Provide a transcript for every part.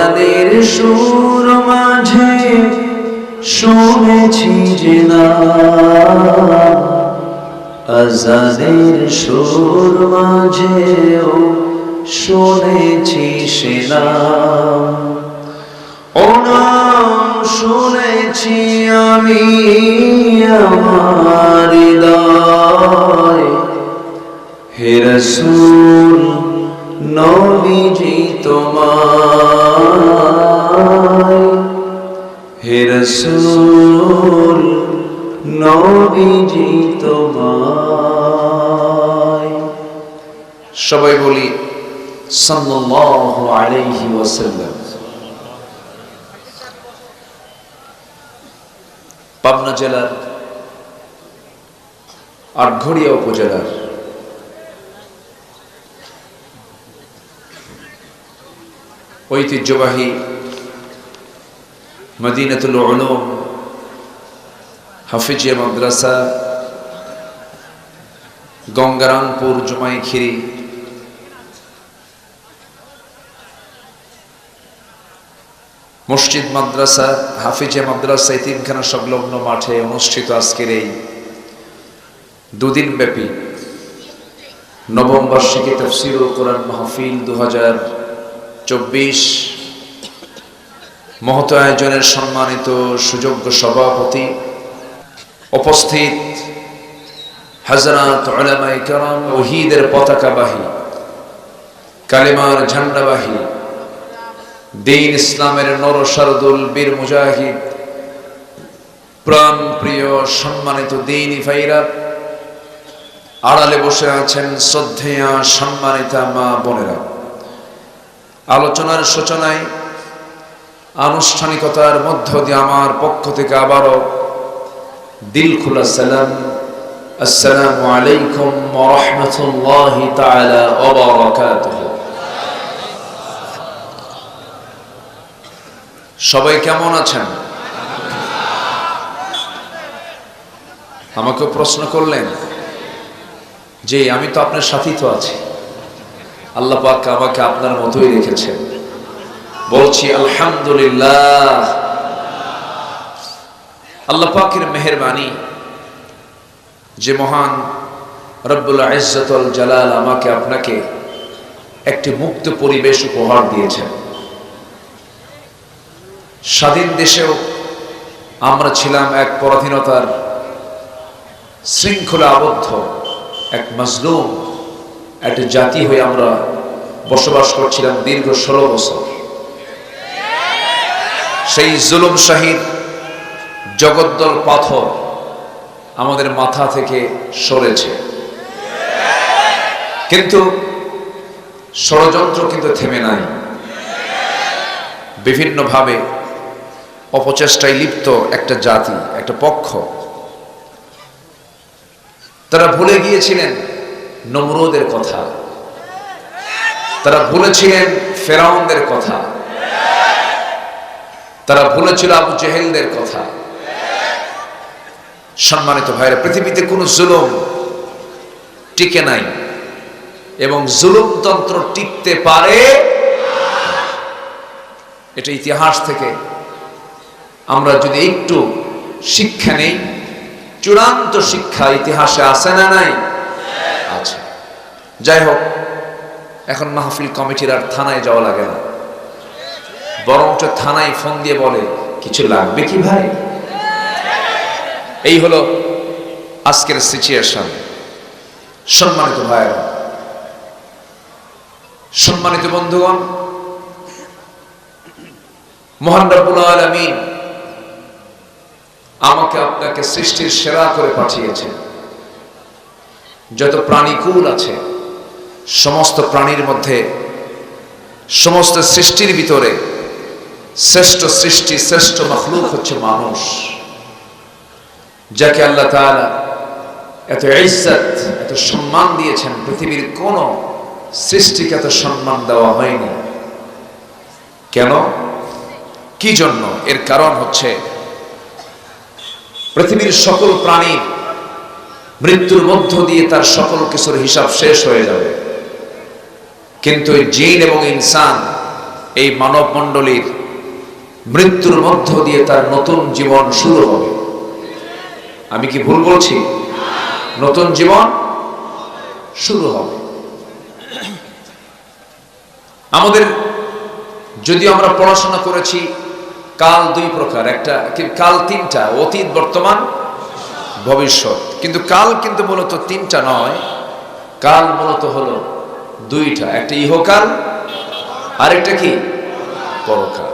কোরআনের সুর মাঝে শুনেছি যে নাম, আযানের সুর মাঝেও শুনেছি সে নাম। ও নাম শুনেছি আমি আমার হৃদয়, হে রাসূল নবীজি তোমায়, হে রাসূল নবীজি তোমায়। সবাই বলি সাল্লাল্লাহু আলাইহি ওয়াসাল্লাম। পাবনা জেলার আটঘরিয়া উপজেলার ঐতিহ্যবাহী মদিনাতুল উলুম হাফিজিয়া মাদ্রাসা গঙ্গারামপুর জুমাইখিরি মসজিদ মাদ্রাসা হাফিজিয়া মাদ্রাসা তিনখানা সংলগ্ন মাঠে অনুষ্ঠিত আজকের এই দুদিন ব্যাপী নবম বার্ষিকী তাফসীরুল কোরআন মাহফিল 2024 মহৎ আয়োজনের সম্মানিত সুযোগ্য সভাপতি, উপস্থিত হযরত উলামায়ে কেরাম, তৌহীদের পতাকাবাহী, কালেমার ঝান্ডাবাহী, দ্বীন ইসলামের নরসারদুল বীর মুজাহিদ, প্রাণ প্রিয় সম্মানিত দ্বীনি ভাইরা, আড়ালে বসে আছেন শ্রদ্ধেয়া সম্মানিতা মা বোনেরা। আলোচনার সূচনায় আনুষ্ঠানিকতার মধ্য দিয়ে আমার পক্ষ থেকে আবারও দিল খোলা সালাম, আসসালামু আলাইকুম ওয়া রাহমাতুল্লাহি তাআলা ওয়া বারাকাতুহু। সবাই কেমন আছেন? আমাকে প্রশ্ন করলেন যে আমি তো আপনার সাথেই তো আছি, আল্লাহ পাক আমাকে আপনার মতোই রেখেছেন। বলছি আলহামদুলিল্লাহ। আল্লাহ পাকের মেহেরবানি যে মহান রব্বুল ইজ্জতুল জালাল আমাকে আপনাকে একটি মুক্ত পরিবেশ উপহার দিয়েছেন। স্বাধীন দেশেও আমরা ছিলাম এক পরাধীনতার শৃঙ্খলা আবদ্ধ এক মাজলুম একটা জাতি হয়ে আমরা বসবাস করছিলাম দীর্ঘ 16 বছর। সেই জুলুম শাহীর জগদ্দল পাথর আমাদের মাথা থেকে সরেছে, কিন্তু ষড়যন্ত্র কিন্তু থেমে নাই। বিভিন্নভাবে অপচেষ্টায় লিপ্ত একটা জাতি, একটা পক্ষ, তারা ভুলে গিয়েছিলেন নমরুদের কথা, তারা ভুলেছিলেন ফেরাউনদের কথা, তারা ভুলেছিল আবু জেহেলদের কথা। সম্মানিত ভাইরা, পৃথিবীতে কোনো জুলুম টিকে নাই এবং জুলুমতন্ত্র টিকতে পারে, এটা ইতিহাস থেকে আমরা যদি একটু শিক্ষা নেই, চূড়ান্ত শিক্ষা ইতিহাসে আছে না নাই? আছে। যাই হোক, এখন মাহফিল কমিটির আর থানায় যাওয়া লাগে না, বরঞ্চ থানায় ফোন দিয়ে বলে কিছু লাগবে কি ভাই। এই হলো আজকের সিচুয়েশন। সম্মানিত ভাইরা, সম্মানিত বন্ধুগণ, মহান রব্বুল আলামিন আমাকে আপনাকে সৃষ্টির সেরা করে পাঠিয়েছেন। যত প্রাণীকুল আছে, সমস্ত প্রাণীর মধ্যে, সমস্ত সৃষ্টির ভিতরে শ্রেষ্ঠ সৃষ্টি, শ্রেষ্ঠ মাখলুক হচ্ছে মানুষ, যাকে আল্লাহ তাআলা এত ইজ্জত, এত সম্মান দিয়েছেন। পৃথিবীর কোন সৃষ্টিকে এত সম্মান দেওয়া হয়নি। কেন? কি জন্য? এর কারণ হচ্ছে পৃথিবীর সকল প্রাণীর মৃত্যুর মধ্য দিয়ে তার সকল কিছুর হিসাব শেষ হয়ে যাবে, কিন্তু জিন এবং ইনসান এই মানব মণ্ডলীর মৃত্যুর মধ্য দিয়ে তার নতুন জীবন শুরু হবে। আমি কি ভুল বলছি? নতুন জীবন শুরু হবে। আমাদের যদিও আমরা পড়াশোনা করেছি কাল দুই প্রকার, একটা কাল তিনটা, অতীত, বর্তমান, ভবিষ্যৎ। কিন্তু কাল কিন্তু মূলত তিনটা নয়, কাল মূলত হলো দুইটা, একটা ইহকাল আর একটা কি পরকাল।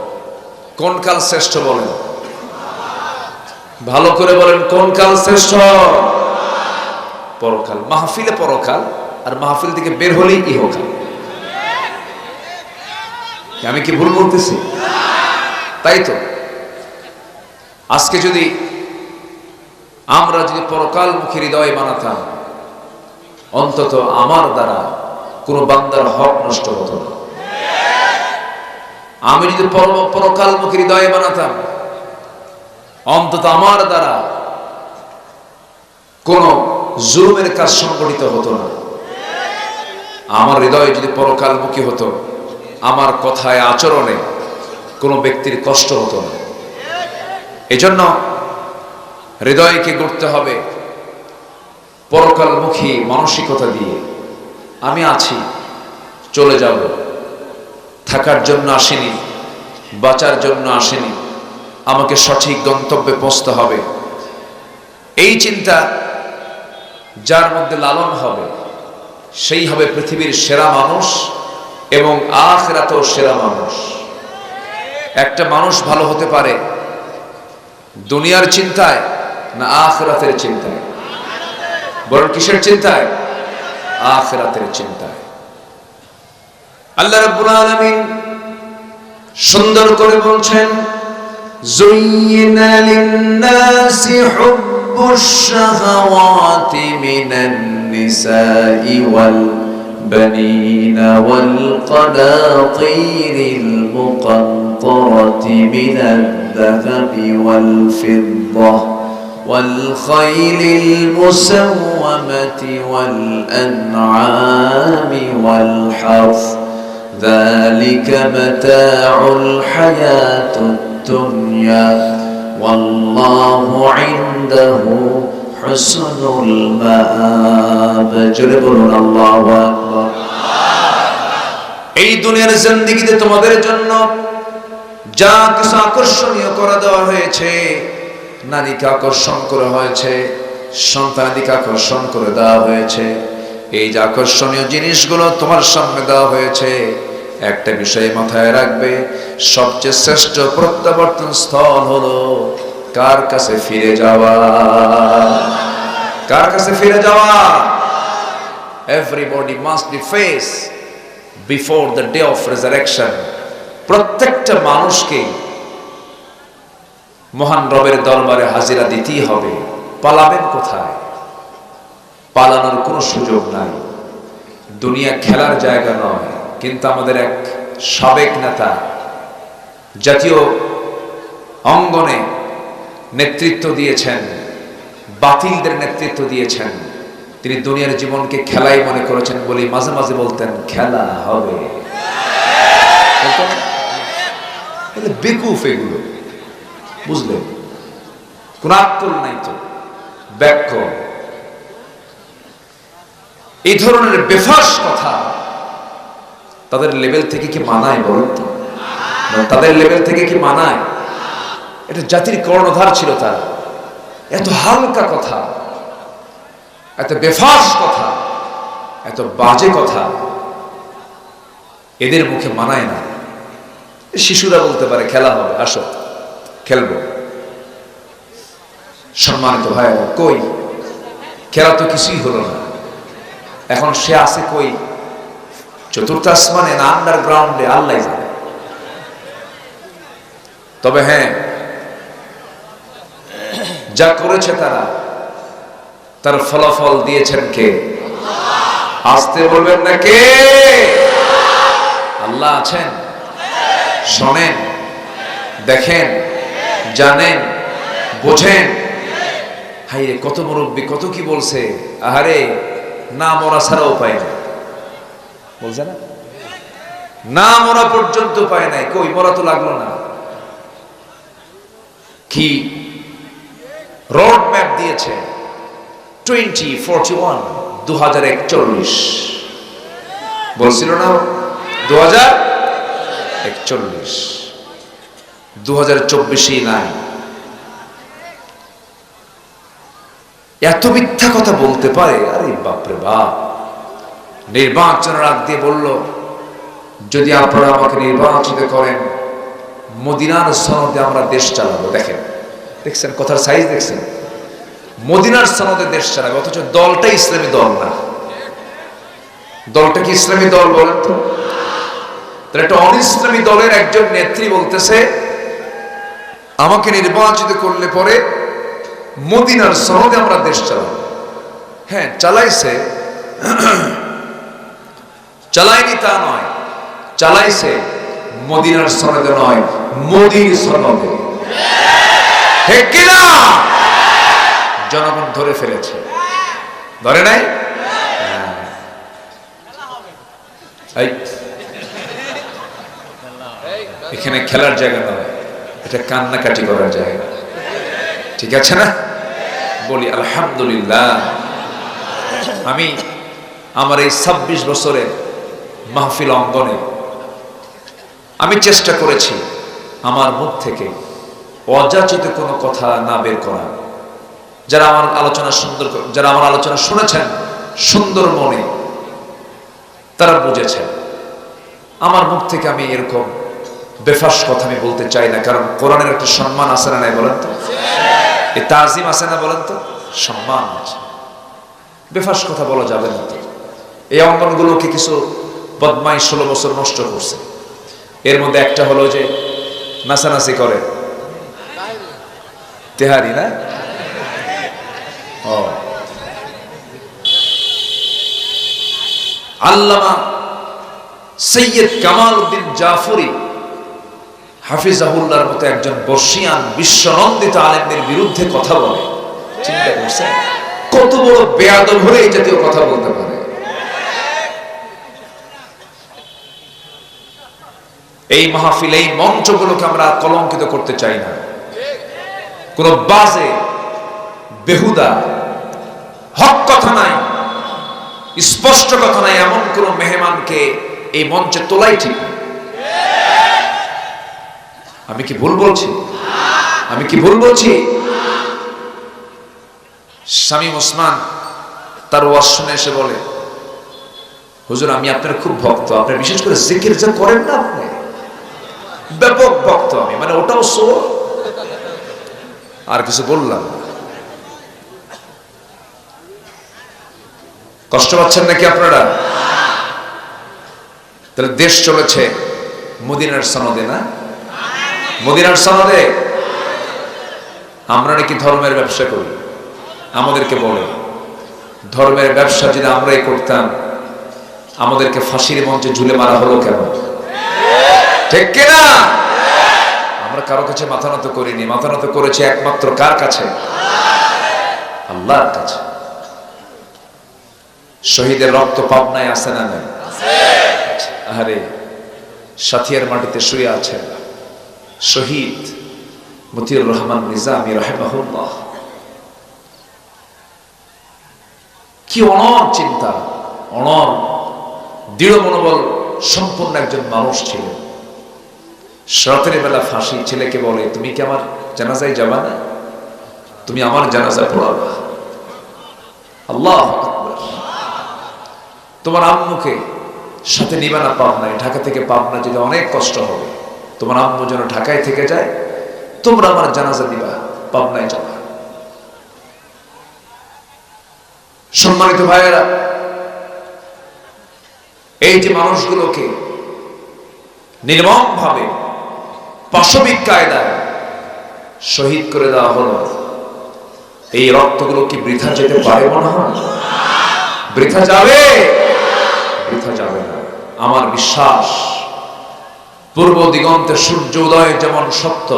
কোন কাল শ্রেষ্ঠ বলেন? ভালো করে বলেন, কোন কাল শ্রেষ্ঠ? পরকাল। মাহফিলে পরকাল, আর মাহফিল থেকে বের হলেই ইহকাল। আমি কি ভুল বলতেছি? তাই তো আজকে যদি আমরা পরকালমুখী হৃদয় বানাতাম, অন্তত আমার দ্বারা কোন বান্দার হক নষ্ট হতো না। আমি যদি পরকালমুখী হৃদয় বানাতাম, অন্তত আমার দ্বারা কোন জুলুমের কাজ সংগঠিত হতো না। আমার হৃদয় যদি পরকালমুখী হতো, আমার কথায় আচরণে কোনো ব্যক্তির কষ্ট হতো না। এজন্য হৃদয়কে গড়তে হবে পরকালমুখী মানসিকতা দিয়ে। আমি আছি, চলে যাব, থাকার জন্য আসিনি, বাঁচার জন্য আসিনি, আমাকে সঠিক গন্তব্যে পৌঁছতে হবে। এই চিন্তা যার মধ্যে লালন হবে, সেই হবে পৃথিবীর সেরা মানুষ এবং আখিরাতেও সেরা মানুষ। একটা মানুষ ভালো হতে পারে দুনিয়ার চিন্তায় না আখিরাতের চিন্তায়? বরং কিসের চিন্তায়? আখিরাতের চিন্তায়। আল্লাহ রাব্বুল আলামিন সুন্দর করে বলছেন, যুয়িনা লিন-নাসি হুব্বুশ শাহাওয়াতি মিনান নিসাই ওয়াল بنين والقناطير المقنطرة من الذهب والفضة والخيل المسومة والأنعام والحرث ذلك متاع الحياة الدنيا والله عنده হুসনুল মাআব। জোরে বলুন আল্লাহু আকবার। এই দুনিয়ার জিন্দেগিতে তোমাদের জন্য যা কিছু আকর্ষণীয় করে দেওয়া হয়েছে, নারীকে আকর্ষণ করা হয়েছে, সন্তানাদিকে আকর্ষণ করে দেওয়া হয়েছে, এই যে আকর্ষণীয় জিনিসগুলো তোমার সামনে দেওয়া হয়েছে, একটা বিষয় মাথায় রাখবে, সবচেয়ে শ্রেষ্ঠ প্রত্যাবর্তন স্থল হলো কার কাছে ফিরে যাওয়া। কার কাছে ফিরে যাওয়া? Everybody must be faced before the day of resurrection. প্রত্যেকটা মানুষকে মহান রবের দরবারে হাজিরা দিতেই হবে। পালাবেন কোথায়? পালানোর কোনো সুযোগ নাই। দুনিয়া খেলার জায়গা নয়। কিন্তু আমাদের এক সাবেক নেতা জাতীয় অঙ্গনে নেতৃত্ব দিয়েছেন, বাতিলদের নেতৃত্ব দিয়েছেন। তিনি দুনিয়ার জীবনকে খেলাই মনে করেছেন বলে মাঝে মাঝে বলতেন, খেলা হবে। বেকুফ এগুলো, বুঝলেন? কোন আক্কল নাই তো, ব্যাক্য। এই ধরনের বেফাস কথা তাদের লেভেল থেকে কি মানায় বলুন তো? তাদের লেভেল থেকে কি মানায়? এটা জাতির কর্ণধার ছিল তার। এত হালকা কথা, এত বেফাস কথা, এত বাজে কথা এদের মুখে মানায় না। শিশুরা বলতে পারে খেলা হবে, আসো খেলবো। সম্মানিত ভাইরা, কই খেলা তো কিছুই হলো না। এখন সে আছে কই? চতুর্থ আসমানে না আন্ডারগ্রাউন্ডে, আল্লাহ জানে। তবে হ্যাঁ, যা করেছে তার ফলাফল দিয়েছেন কে? আসতে বলবেন না কে? আল্লাহ আছেন, শোনেন, দেখেন, জানেন, বোঝেন। হাইরে, কত মুরব্বী কত কি বলছে। আহারে, না মরা ছাড়া উপায় না, বলছে না? না মরা পর্যন্ত পায় নাই, কই মরা তো লাগলো না। কি রোড ম্যাপ দিয়েছে 2041, 2041 বলছিল না 2041, 2024 নাই। এত মিথ্যা কথা বলতে পারে? আরে বাপরে বাপ। নির্বাচনের আগ দিয়ে বলল, যদি আপনারা আমাকে নির্বাচিত করেন মদিনার সনদে আমরা দেশ চালাবো। দেখছেন কথার সাইজ দেখছেন? মদিনার সনদে দেশ চালাবে, অথচ দলটা ইসলামী দল না। দলটা কি ইসলামী দল বলেন তো? তাহলে একটা অনিসলামী দলের একজন নেত্রী বলতেছে আমাকে নির্বাচিত করলে পরে মদিনার সনদে আমরা দেশ চালাবো। হ্যাঁ চালাইছে, চালায়নি তা নয়, চালাইছে মদিনার সনদে নয়, মোদির সনদে। ঠিক কিনা? জনগণ ধরে ফেলেছে, ধরে নাই? এখানে খেলার জায়গা নয়, এটা কান্নাকাটি করার জায়গা। ঠিক আছে না? বলি আলহামদুলিল্লাহ। আমি আমার এই 26 বছরের মাহফিল অঙ্গনে আমি চেষ্টা করেছি আমার মুখ থেকে অযাচিত কোনো কথা না বের করা। যারা আমার আলোচনা শুনেছেন সুন্দর মনে, তারা বুঝেছেন আমার মুখ থেকে আমি এরকম বেফাস কথা আমি বলতে চাই না। কারণ কোরআনের একটা সম্মান আছে না নাই বলেন তো? এই তাজিম আছে না বলেন তো? সম্মান আছে, বেফাস কথা বলা যাবে না। তো এই অঙ্গনগুলোকে কিছু বদমাই 16 বছর নষ্ট করছে। এর মধ্যে একটা হলো যে নাচানাচি করে, তেহারি না? আল্লামা সৈয়দ কামাল উদ্দিন জাফরি হাফিজাহুল্লাহর মতো একজন বর্ষিয়ান বিশ্বনন্দিত আলেমদের বিরুদ্ধে কথা বলে। চিন্তা করছেন কত বড় বেয়াদব হলে এই জাতীয় কথা বলতে পারে? এই মাহফিল, এই মঞ্চগুলোকে আমরা কলঙ্কিত করতে চাই না। কোন বাজে বেহুদা হক কথা নাই, স্পষ্ট কথা নাই, এমন কোন মেহমানকে এই মঞ্চে তোলাই ঠিক না। আমি কি ভুল বলছি? আমি কি ভুল বলছি? শামীম ওসমান তার ওয়াজ শুনে এসে বলে, হুজুর আমি আপনার খুব ভক্ত, আপনার বিশেষ করে জিকির যা করেন না আপনি, ব্যাপক ভক্ত আমি, মানে ওটাও সো। আর কিছু বললাম না। কষ্ট পাচ্ছেন নাকি আপনারা? তাহলে দেশ চলেছে মদিনার সনদে না? মদিনার সনদে। আমরা নাকি ধর্মের ব্যবসা করি। আমাদেরকে বলে ধর্মের ব্যবসা যদি আমরাই করতাম আমাদেরকে ফাঁসির মঞ্চে ঝুলে মারা হলো কেন? ঠিক কিনা? আমরা কারো কাছে মাথা নত করিনি, মাথা নত করেছি একমাত্র কার কাছে? আল্লাহর কাছে। শহীদের রক্ত পাবনায় আছে না নাই? আরে সাথিয়ার মাটিতে শুয়ে আছেন শহীদ মতিউর রহমান নিজামী রাহিমাহুল্লাহ। কি অনড় চিন্তা, অনড় দৃঢ় মনোবল সম্পন্ন একজন মানুষ ছিলেন। রাতের বেলা ফাঁসি, ছেলেকে বলে তুমি কি আমার জানাজায় যাবা না? তুমি আমার জানাজা পড়াবা। আল্লাহ আকবার। তোমার আম্মুকে সাথে নিবা না পাবনায়? ঢাকা থেকে পাবনা যেতে অনেক কষ্ট হবে, তোমার আম্মু যেন ঢাকায় থেকে যায়, তোমরা আমার জানাজা দিবা, পাবনায় যাবা। সম্মানিত ভাইয়েরা, এই যে মানুষগুলোকে নির্মম ভাবে পাশবিক কায়দায় শহীদ করে দেওয়া হলো, এই রক্তগুলো কি বৃথা যেতে পারে মনে হয়? বৃথা যাবে? বৃথা যাবে না। আমার বিশ্বাস পূর্ব দিগন্তে সূর্য উদয় যেমন সত্য,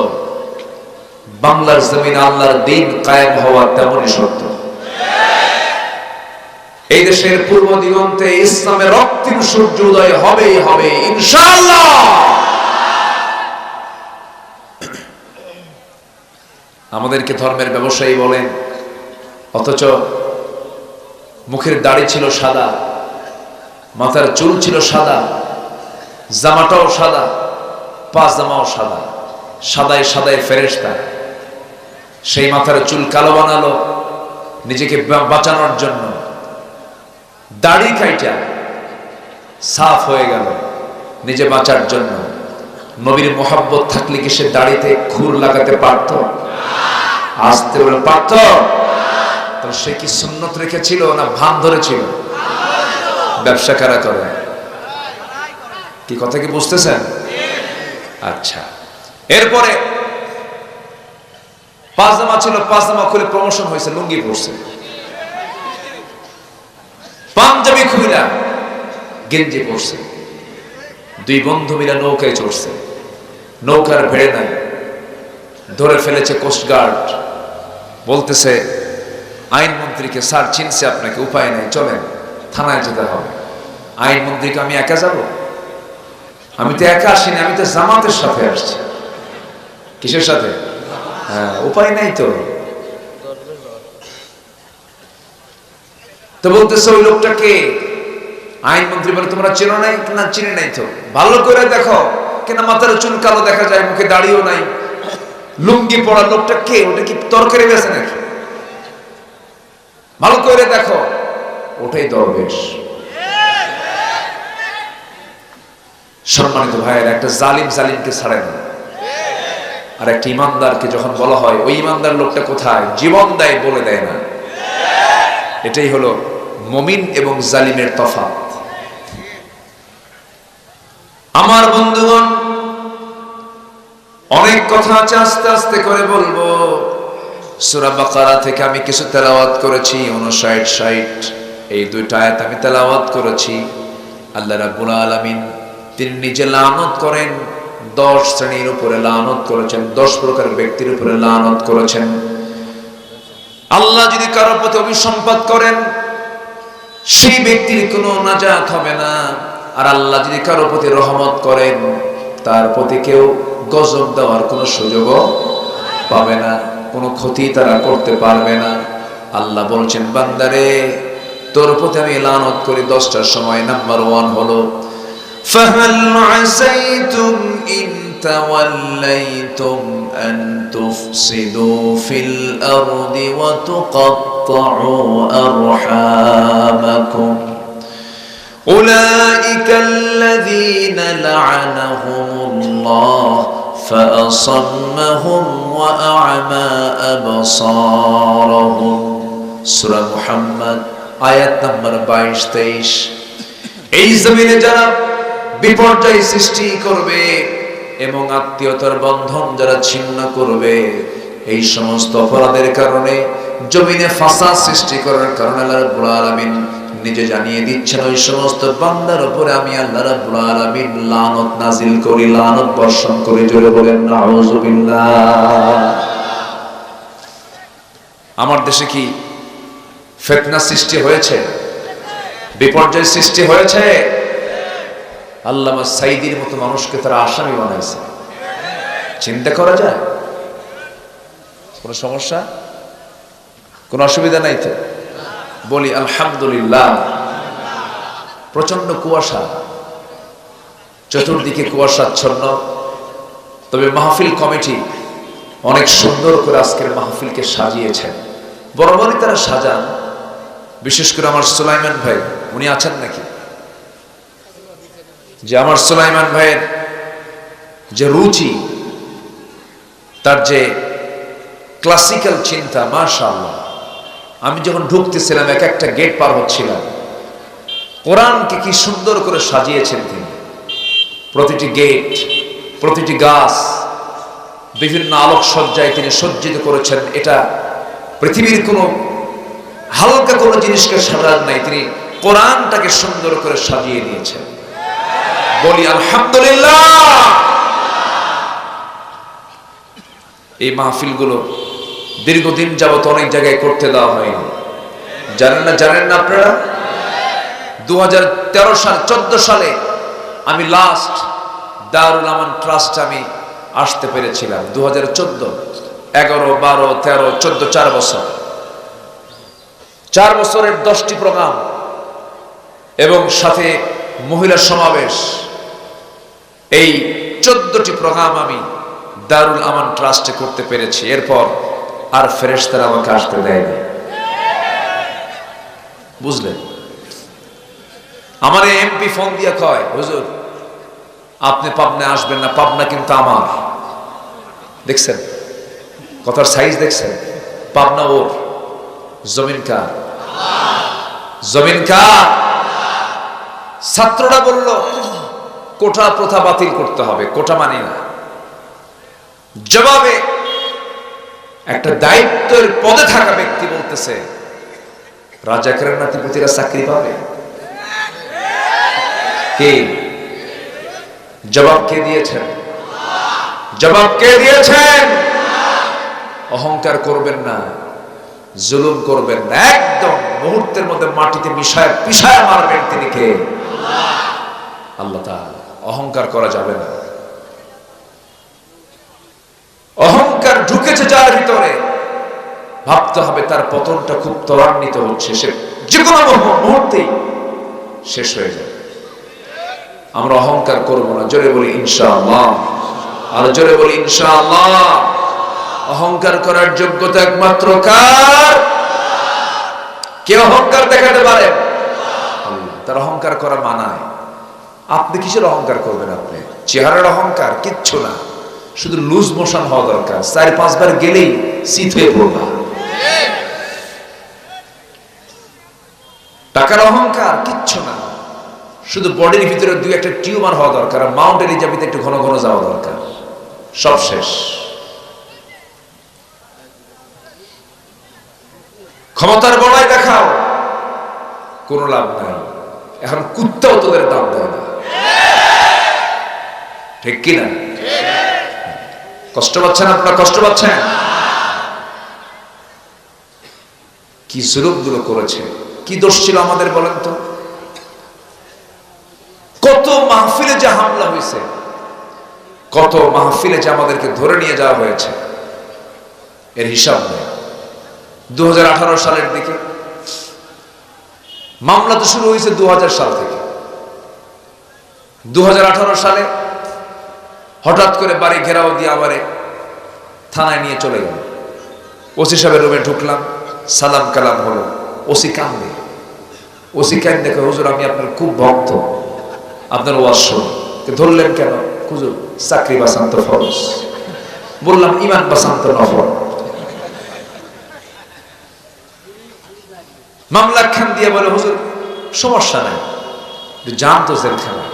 বাংলার জমিনে আল্লাহর দিন কায়েম হওয়া তেমনই সত্য। এই দেশের পূর্ব দিগন্তে ইসলামের রক্তিম সূর্য উদয় হবেই হবে ইনশাআল্লাহ। আমাদেরকে ধর্মের ব্যবসায়ী বলেন, অথচ মুখের দাড়ি ছিল সাদা, মাথার চুল ছিল সাদা, জামাটাও সাদা, পাজামাও সাদা, সাদায় সাদায় ফেরেশতা। সেই মাথার চুল কালো বানালো নিজেকে বাঁচানোর জন্য, দাড়ি কাইটা সাফ হয়ে গেল নিজে বাঁচার জন্য। নবীর মোহাব্বত থাকলে কি সে দাড়িতে খুর লাগাতে পারত? আসতে বলে পারত? তো সে কি সুন্নত রেখেছিল না ভান ধরেছিল? ব্যবসা কারা করে? কি কথা কি বুঝতেছেন? আচ্ছা, এরপরে পাজামা ছিল, পাজামা খুলে প্রমোশন হয়েছে, লুঙ্গি পরছে। পাঞ্জাবি খুইলা গেঞ্জি পরছে। দুই বন্ধু মিলে নৌকায় চড়ছে, নৌকার ভেড়ে নাই, ধরে ফেলেছে কোস্টগার্ড। বলতেছে আইনমন্ত্রীকে, স্যার চিনছে আপনাকে, উপায় নাই, চলেন থানায় যেতে হবে। আইনমন্ত্রীকে, আমি একা যাব? আমি তো একা আসিনি, আমি তো জামাতের সাথে আসছি। কিসের সাথে? হ্যাঁ, উপায় নাই তো। তো বলতেছে ওই লোকটাকে। আইনমন্ত্রী বলে, তোমরা চেনো নাই? না চিনি নাই তো। ভালো করে দেখো, কেন মাথার চুল কালো দেখা যায়, মুখে দাড়িও নাই, লুঙ্গি পরা লোকটা কে? ওটা কি তরকারি বেছে নাকি? ভালো করে দেখো, ওটাই দরবেশ। সম্মানিত ভাইয়ের, একটা জালিম জালিমকে ছাড়ে না, আর একটা ইমানদারকে যখন বলা হয় ওই ইমানদার লোকটা কোথায়, জীবন দেয় বলে দেয় না। এটাই হলো মুমিন এবং জালিমের তফাৎ। আমার বন্ধুগণ, অনেক কথা আছে, আস্তে আস্তে করে বলবো। সূরা বাকারা থেকে আমি কিছু তেলাওয়াত করেছি, 59, 60 এই দুইটা আয়াত আমি তেলাওয়াত করেছি। আল্লাহ রাব্বুল আলামিন তিনি নিজে লানত করেন, 10 শ্রেণীর উপরে লানত করেছেন, 10 প্রকার ব্যক্তির উপরে লানত করেছেন। আল্লাহ যদি কারো প্রতি অভিসম্পাত করেন, সেই ব্যক্তির কোনো নাজাত হবে না। আর আল্লাহ যদি কারো প্রতি রহমত করেন, তার প্রতি কেউ গজব দেওয়ার কোনো সুযোগও পাবে না, কোনো ক্ষতি তারা করতে পারবে না। আল্লাহ বলছেন, বান্দারে তোর প্রতি আমি লানত করি 10টার সময়। নাম্বার 1 হলো ফাহাল আসাইতুম ইন তাওয়াল্লাইতুম আন তুফসিদু ফিল আরদি ওয়া তুকাত্তাউ আরহামাকুম উলাইকা আল্লাযীনা লা'আনাহুমুল্লাহ فأصمهم وأعمى أبصارهم সূরা মুহাম্মদ আয়াত নাম্বার 22-23। এই জমিনে যারা বিপর্যয় সৃষ্টি করবে এবং আত্মীয়তার বন্ধন যারা ছিন্ন করবে, এই সমস্ত অপরাধের কারণে, জমিনে ফাসাদ সৃষ্টি করার কারণে আল্লাহ রাব্বুল আলামিন নিজে জানিয়ে দিচ্ছেন, ওই সমস্ত বান্দার উপরে আমি আল্লাহ রাব্বুল আলামিন লানত নাজিল করি, লানত বর্ষণ করি। জোরে বলেন নাউযুবিল্লাহ। আমার দেশে কি ফিতনা সৃষ্টি হয়েছে? বিপর্যয় সৃষ্টি হয়েছে? আল্লামা সাইদির মতো মানুষকে তারা আসামি বানাইছে। চিন্তা করা যায়? কোনো সমস্যা, কোনো অসুবিধা নাই তো? বলি আলহামদুলিল্লাহ। প্রচন্ড কুয়াশা, চতুর্দিকে কুয়াশাচ্ছন্ন। তবে মাহফিল কমিটি অনেক সুন্দর করে আজকের মাহফিলকে সাজিয়েছেন। বরাবরই তারা সাজান। বিশেষ করে আমার সুলাইমান ভাই, উনি আছেন নাকি? যে আমার সুলাইমান ভাইয়ের যে রুচি, তার যে ক্লাসিক্যাল চিন্তা, মাশাআল্লাহ। আমি যখন ঢুকতেছিলাম, এক একটা গেট পার হচ্ছিলাম, কোরআনকে কি সুন্দর করে সাজিয়েছেন তিনি। প্রতিটি গেট, প্রতিটি গাছ বিভিন্ন আলোকসজ্জায় তিনি সজ্জিত করেছেন। এটা পৃথিবীর কোনো হালকা কোনো জিনিসকে সাজান নাই, তিনি কোরআনটাকে সুন্দর করে সাজিয়ে নিয়েছেন। বলি আলহামদুলিল্লাহ। এই মাহফিলগুলো দীর্ঘদিন যাবত অনেক জায়গায় করতে দেওয়া হয়নি। জানেন না আপনারা? 2013 সাল 14 সালে আমি লাস্ট দারুল আমান ট্রাস্ট আমি আসতে পেরেছিলাম। 2014, 11, 12, 13, 14, 4 বছর, 4 বছরের 10টি প্রোগ্রাম এবং সাথে মহিলা সমাবেশ, এই 14টি প্রোগ্রাম আমি দারুল আমান ট্রাস্টে করতে পেরেছি। এরপর আর ফেরেশতারা আমাকে আসতে দেয়নি। বুঝলেন? আমার এমপি ফোন দিয়া কয়, হুজুর আপনি পাবনায় আসবেন না, পাবনা কিন্তু আমার। দেখছেন কথার সাইজ? দেখছেন? পাবনা ওর, জমিন কার? জমিন কার? ছাত্ররা বলল কোটা প্রথা বাতিল করতে হবে, কোটা মানি না। জবাবে একটা দায়িত্বের পদে থাকা ব্যক্তি বলতেছে, রাজাকারের নাতিপুতিরা চাকরি পাবে? কে? জবাব কে দিয়েছেন? জবাব কে দিয়েছেন? অহংকার করবেন না, জুলুম করবেন না, একদম মুহূর্তের মধ্যে মাটিতে মিশায় পিছায় মারবেন। তিনি কে? আল্লাহ তাআলা। অহংকার করা যাবে না। অহংকার ঢুকেছে যার ভিতরে, ভাবতে হবে তার পতনটা খুব ত্বরান্বিত হচ্ছে, সে যে কোনো মুহূর্তেই শেষ হয়ে যাবে। আমরা অহংকার করব না। জোরে বলি ইনশাআল্লাহ। আর জোরে বলি ইনশাআল্লাহ। অহংকার করার যোগ্যতা একমাত্র কার? কে অহংকার দেখাতে পারে? আল্লাহ। তার অহংকার করা মানায়। আপনি কিসের অহংকার করবেন? আপনি চেহারার অহংকার কিচ্ছু না, শুধু লুজ মোশন হওয়া দরকার। 4-5 বার গেলেই শীত হয়ে পড়বা। টাকার অহংকার কিচ্ছু না, শুধু বডির ভিতরে 2-1টা টিউমার হওয়া দরকার, আর মাউন্ট এলিজাবেথে একটু ঘন ঘন যাওয়া দরকার, সব শেষ। ক্ষমতার বড়াই দেখাও, কোনো লাভ নাই। এখন কুত্তাও তোদের দাম দেয় না, ঠিক কিনা? কষ্ট পাচ্ছেন আপনারা? কষ্ট পাচ্ছেন? কি জুলুমগুলো করেছে, কি দোষ ছিল আমাদের বলেন তো? কত মাহফিলে যে হামলা হয়েছে, কত মাহফিলে যে আমাদেরকে ধরে নিয়ে যাওয়া হয়েছে, এর হিসাব নেই। 2018 সালের দিকে মামলা তো শুরু হয়েছে 2000 সাল থেকে। 2018 সালে হঠাৎ করে বাড়ি ঘেরাও দিয়ে আবারে থানায় নিয়ে চলে গেল। ওসি সাহেবের রুমে ঢুকলাম, সালাম কালাম হলো। ওসি কান্দে, ওসি কান দেখে, হুজুর আমি আপনার খুব ভক্ত, আপনার ওয়াজ শুনি। ধরলেন কেন? হুজুর চাকরি বাঁচান্ত ফরজ। বললাম ইমান বাঁচান্ত নফল। মামলা খান দিয়ে বলে, হুজুর সমস্যা নাই, যান তো জেলখানা,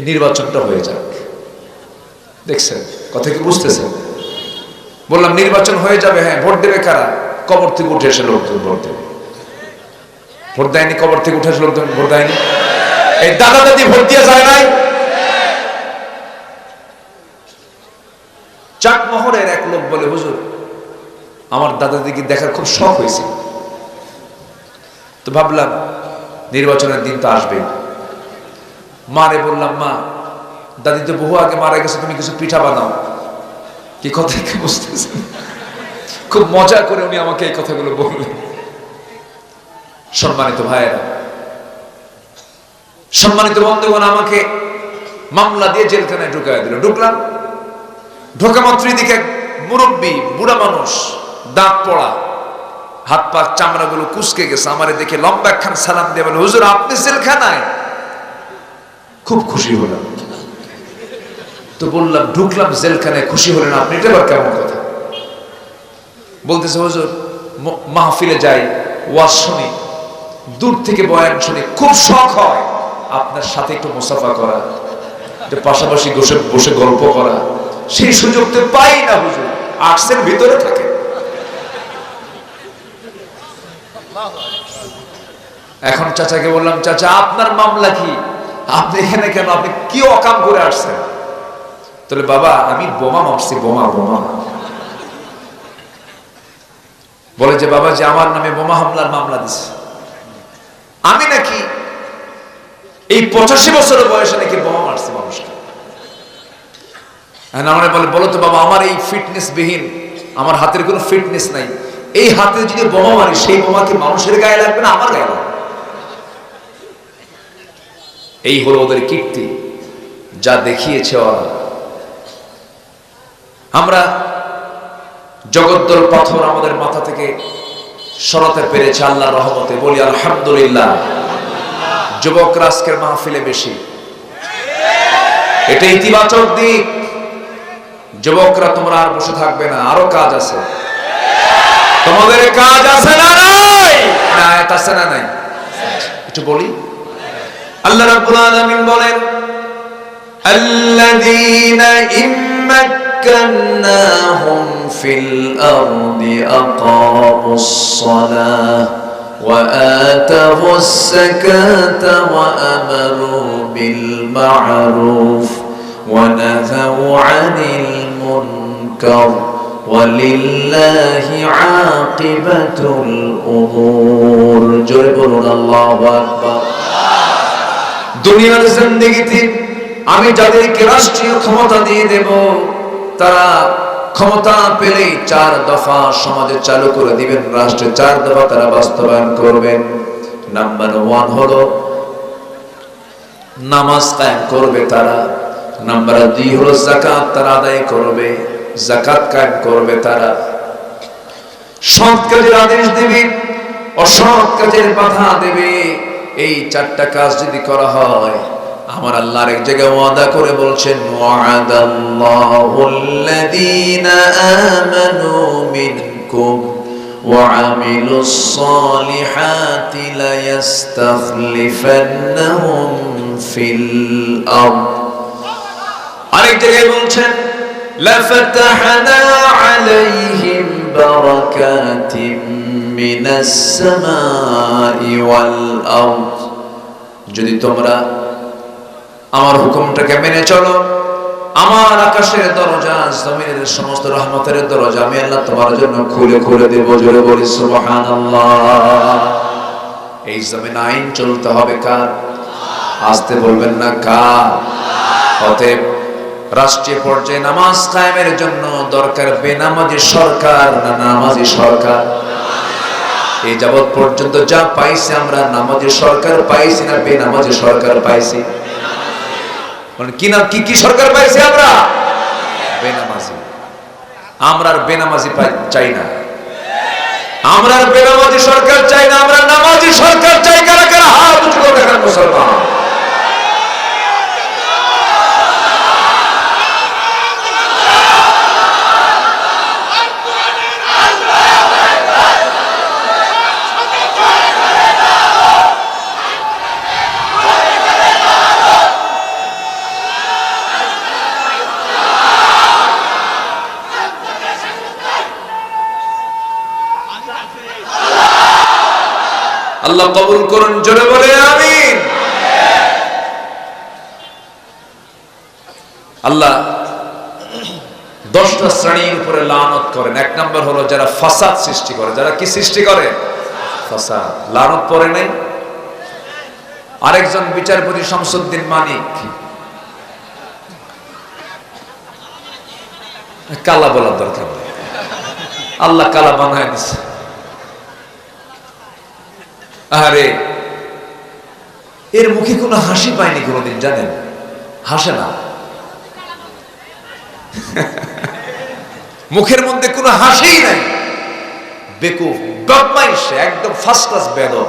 নির্বাচনটা হয়ে যাক। দেখছেন কথা কি বুঝতেছেন? বললাম নির্বাচন হয়ে যাবে, হ্যাঁ ভোট দেবে কারা? কবর থেকে উঠে এসে লোকজন ভোট দেবে। ভোট দেয়নি? কবর থেকে উঠে এসে লোকজন ভোট দেয়নি? এই দাদা দাদি ভোট দিয়ে যায় নাই? চাকমোহরের এক লোক বলে, হুজুর আমার দাদা দিকে দেখার খুব শখ হয়েছে, তো ভাবলাম নির্বাচনের দিন তো আসবে। মারে বললাম, মা দাদি তো বহু আগে মারা গেছে, তুমি কিছু পিঠা বানাও। কি কথা কি বুঝতেছেন? খুব মজা করে উনি আমাকে এই কথাগুলো বললেন। সম্মানিত ভাইয়েরা, সম্মানিত বন্ধুগণ, আমাকে মামলা দিয়ে জেলখানায় ঢুকায় দিল। ঢুকলাম, ঢোকা মাত্রই দিকে মুরব্বী বুড়া মানুষ, দাঁত পড়া, হাত পা চামড়াগুলো কুচকে গেছে, আমারে দেখে লম্বা একখান সালাম দিয়ে বলে, হুজুর আপনি জেলখানায়? খুব খুশি হলাম। তো বললাম, ঢুকলাম জেলখানায়, খুশি হলেন আপনি, এটা আবার কেমন কথা? বলতেছে, হুজুর মাহফিলে যাই, ওয়াজ শুনি, দূর থেকে বয়ান শুনি, খুব শখ হয় আপনার সাথে একটু মুসাফা করা, পাশাপাশি বসে বসে গল্প করা, সেই সুযোগ তো পাই না হুজুর, আর্টসের ভিতরে থাকে। এখন চাচাকে বললাম, চাচা আপনার মামলা কি? আপনি এখানে কেন? আপনি কি অকাম করে আসছেন? তাহলে বাবা আমি বোমা মারছি, বোমা বোমা। বলে যে বাবা যে আমার নামে বোমা হামলার মামলা দিছে। আমি নাকি এই 85 বছর বয়সে নাকি বোমা মারছি মানুষকে। আমরা বলে, বলো তো বাবা, আমার এই ফিটনেস বিহীন, আমার হাতের কোনো ফিটনেস নাই, এই হাতে যদি বোমা মারি সেই বোমা কি মানুষের গায়ে লাগবে না আমার গায়ে লাগবে? এই হলো ওদের কীর্তি, যা দেখিয়েছে ওরা। আমরা জগদ্দল পাথর আমাদের মাথা থেকে সরাতে পেরেছে আল্লাহর রহমতে, বলি আলহামদুলিল্লাহ। যুবকরা আজকের মাহফিলে বেশি, এটা ইতিবাচক দিক। যুবকরা তোমরা আর বসে থাকবে না, আরো কাজ আছে তোমাদের, কাজ আছে না নাই? না, আয়াত আছে না নাই? একটু বলি। আল্লাহ রাব্বুল আলামিন বলেন, আল্লাযীনা ইম্মাক্কান্নাহুম ফিল আরদি আকামুস সালাহ ওয়া আতাউস যাকাতা ওয়া আমারু বিল মা'রুফ ওয়া নাহাউ আনিল মুনকার ওয়ালিল্লাহি আকিবাতুল উমুর। জোরে বলুন আল্লাহু আকবার। দুনিয়ার জিন্দেগিতে আমি যাদেরকে রাষ্ট্রীয় ক্ষমতা দিয়ে দেব, তারা ক্ষমতা পেলেই 4 দফা সমাজে চালু করে দিবেন, রাষ্ট্রে 4 দফা তারা বাস্তবায়ন করবেন। নাম্বার 1 হলো নামাজ কায়েম করবে তারা। নাম্বার 2 হলো যাকাত তারা আদায় করবে, যাকাত কায়েম করবে তারা। সৎ কাজের আদেশ দেবে, অসৎ কাজের বাধা দেবে। এই 4টা কাজ যদি করা হয়, আমার আল্লাহর এক জায়গায় ওয়াদা করে বলছেন, ওয়া'আদাল্লাহুল্লাযীনা আমানু মিনকুম ওয়া আমিলুস সালিহাতি লায়াস্তাখলিফান্নাহুম ফিল আরদ। আরেক জায়গায় বলছেন, লাফাতাহনা আলাইহিম বারাকাতিম মিনাস সামাই ওয়াল আরদ। যদি তোমরা আমার হুকুমটাকে মেনে চলো, আমার আকাশের দরজা, জমিনের সমস্ত রহমতের দরজা আমি আল্লাহ তোমার জন্য খুলে খুলে দেব। জোরে বলি সুবহানাল্লাহ। এই জমিন আইন চলতে হবে কার? আসতে বলবেন না, কার? অতএব রাষ্ট্রীয় পর্যায়ে নামাজ কায়েমের জন্য দরকার বেনামাজি সরকার না নামাজি সরকার? এই যাবৎ পর্যন্ত যা পাইছি আমরা, নামাজি সরকার পাইছি না বেনামাজি সরকার পাইছি? কি সরকার পাইছি আমরা? বেনামাজি। আমরা আর বেনামাজি চাই না, আমরা আর বেনামাজি সরকার চাই না, আমরা নামাজি সরকার চাই। কারা কারা হাত উঁচু করে দেখান মুসলমান? আল্লাহ কবুল করুন, জোরে বলে আমিন। আল্লাহ 10টা শ্রেণীর উপরে লানত করেন। 1 নম্বর হলো যারা ফাসাদ সৃষ্টি করে। যারা কি সৃষ্টি করে? ফাসাদ। লানত পড়ে নাই? আরেকজন বিচারপতি শামসুদ্দিন মানিক, কালা বলার দরকার নেই, আল্লাহ কালা বানায় দিচ্ছে। আরে এর মুখে কোনো হাসি পায়নি কোনোদিন, জানেন? হাসে না, মুখের মধ্যে কোনো হাসি নাই। বেকুফ, বদমাইশ, একদম ফার্স্ট ক্লাস বেয়াদব।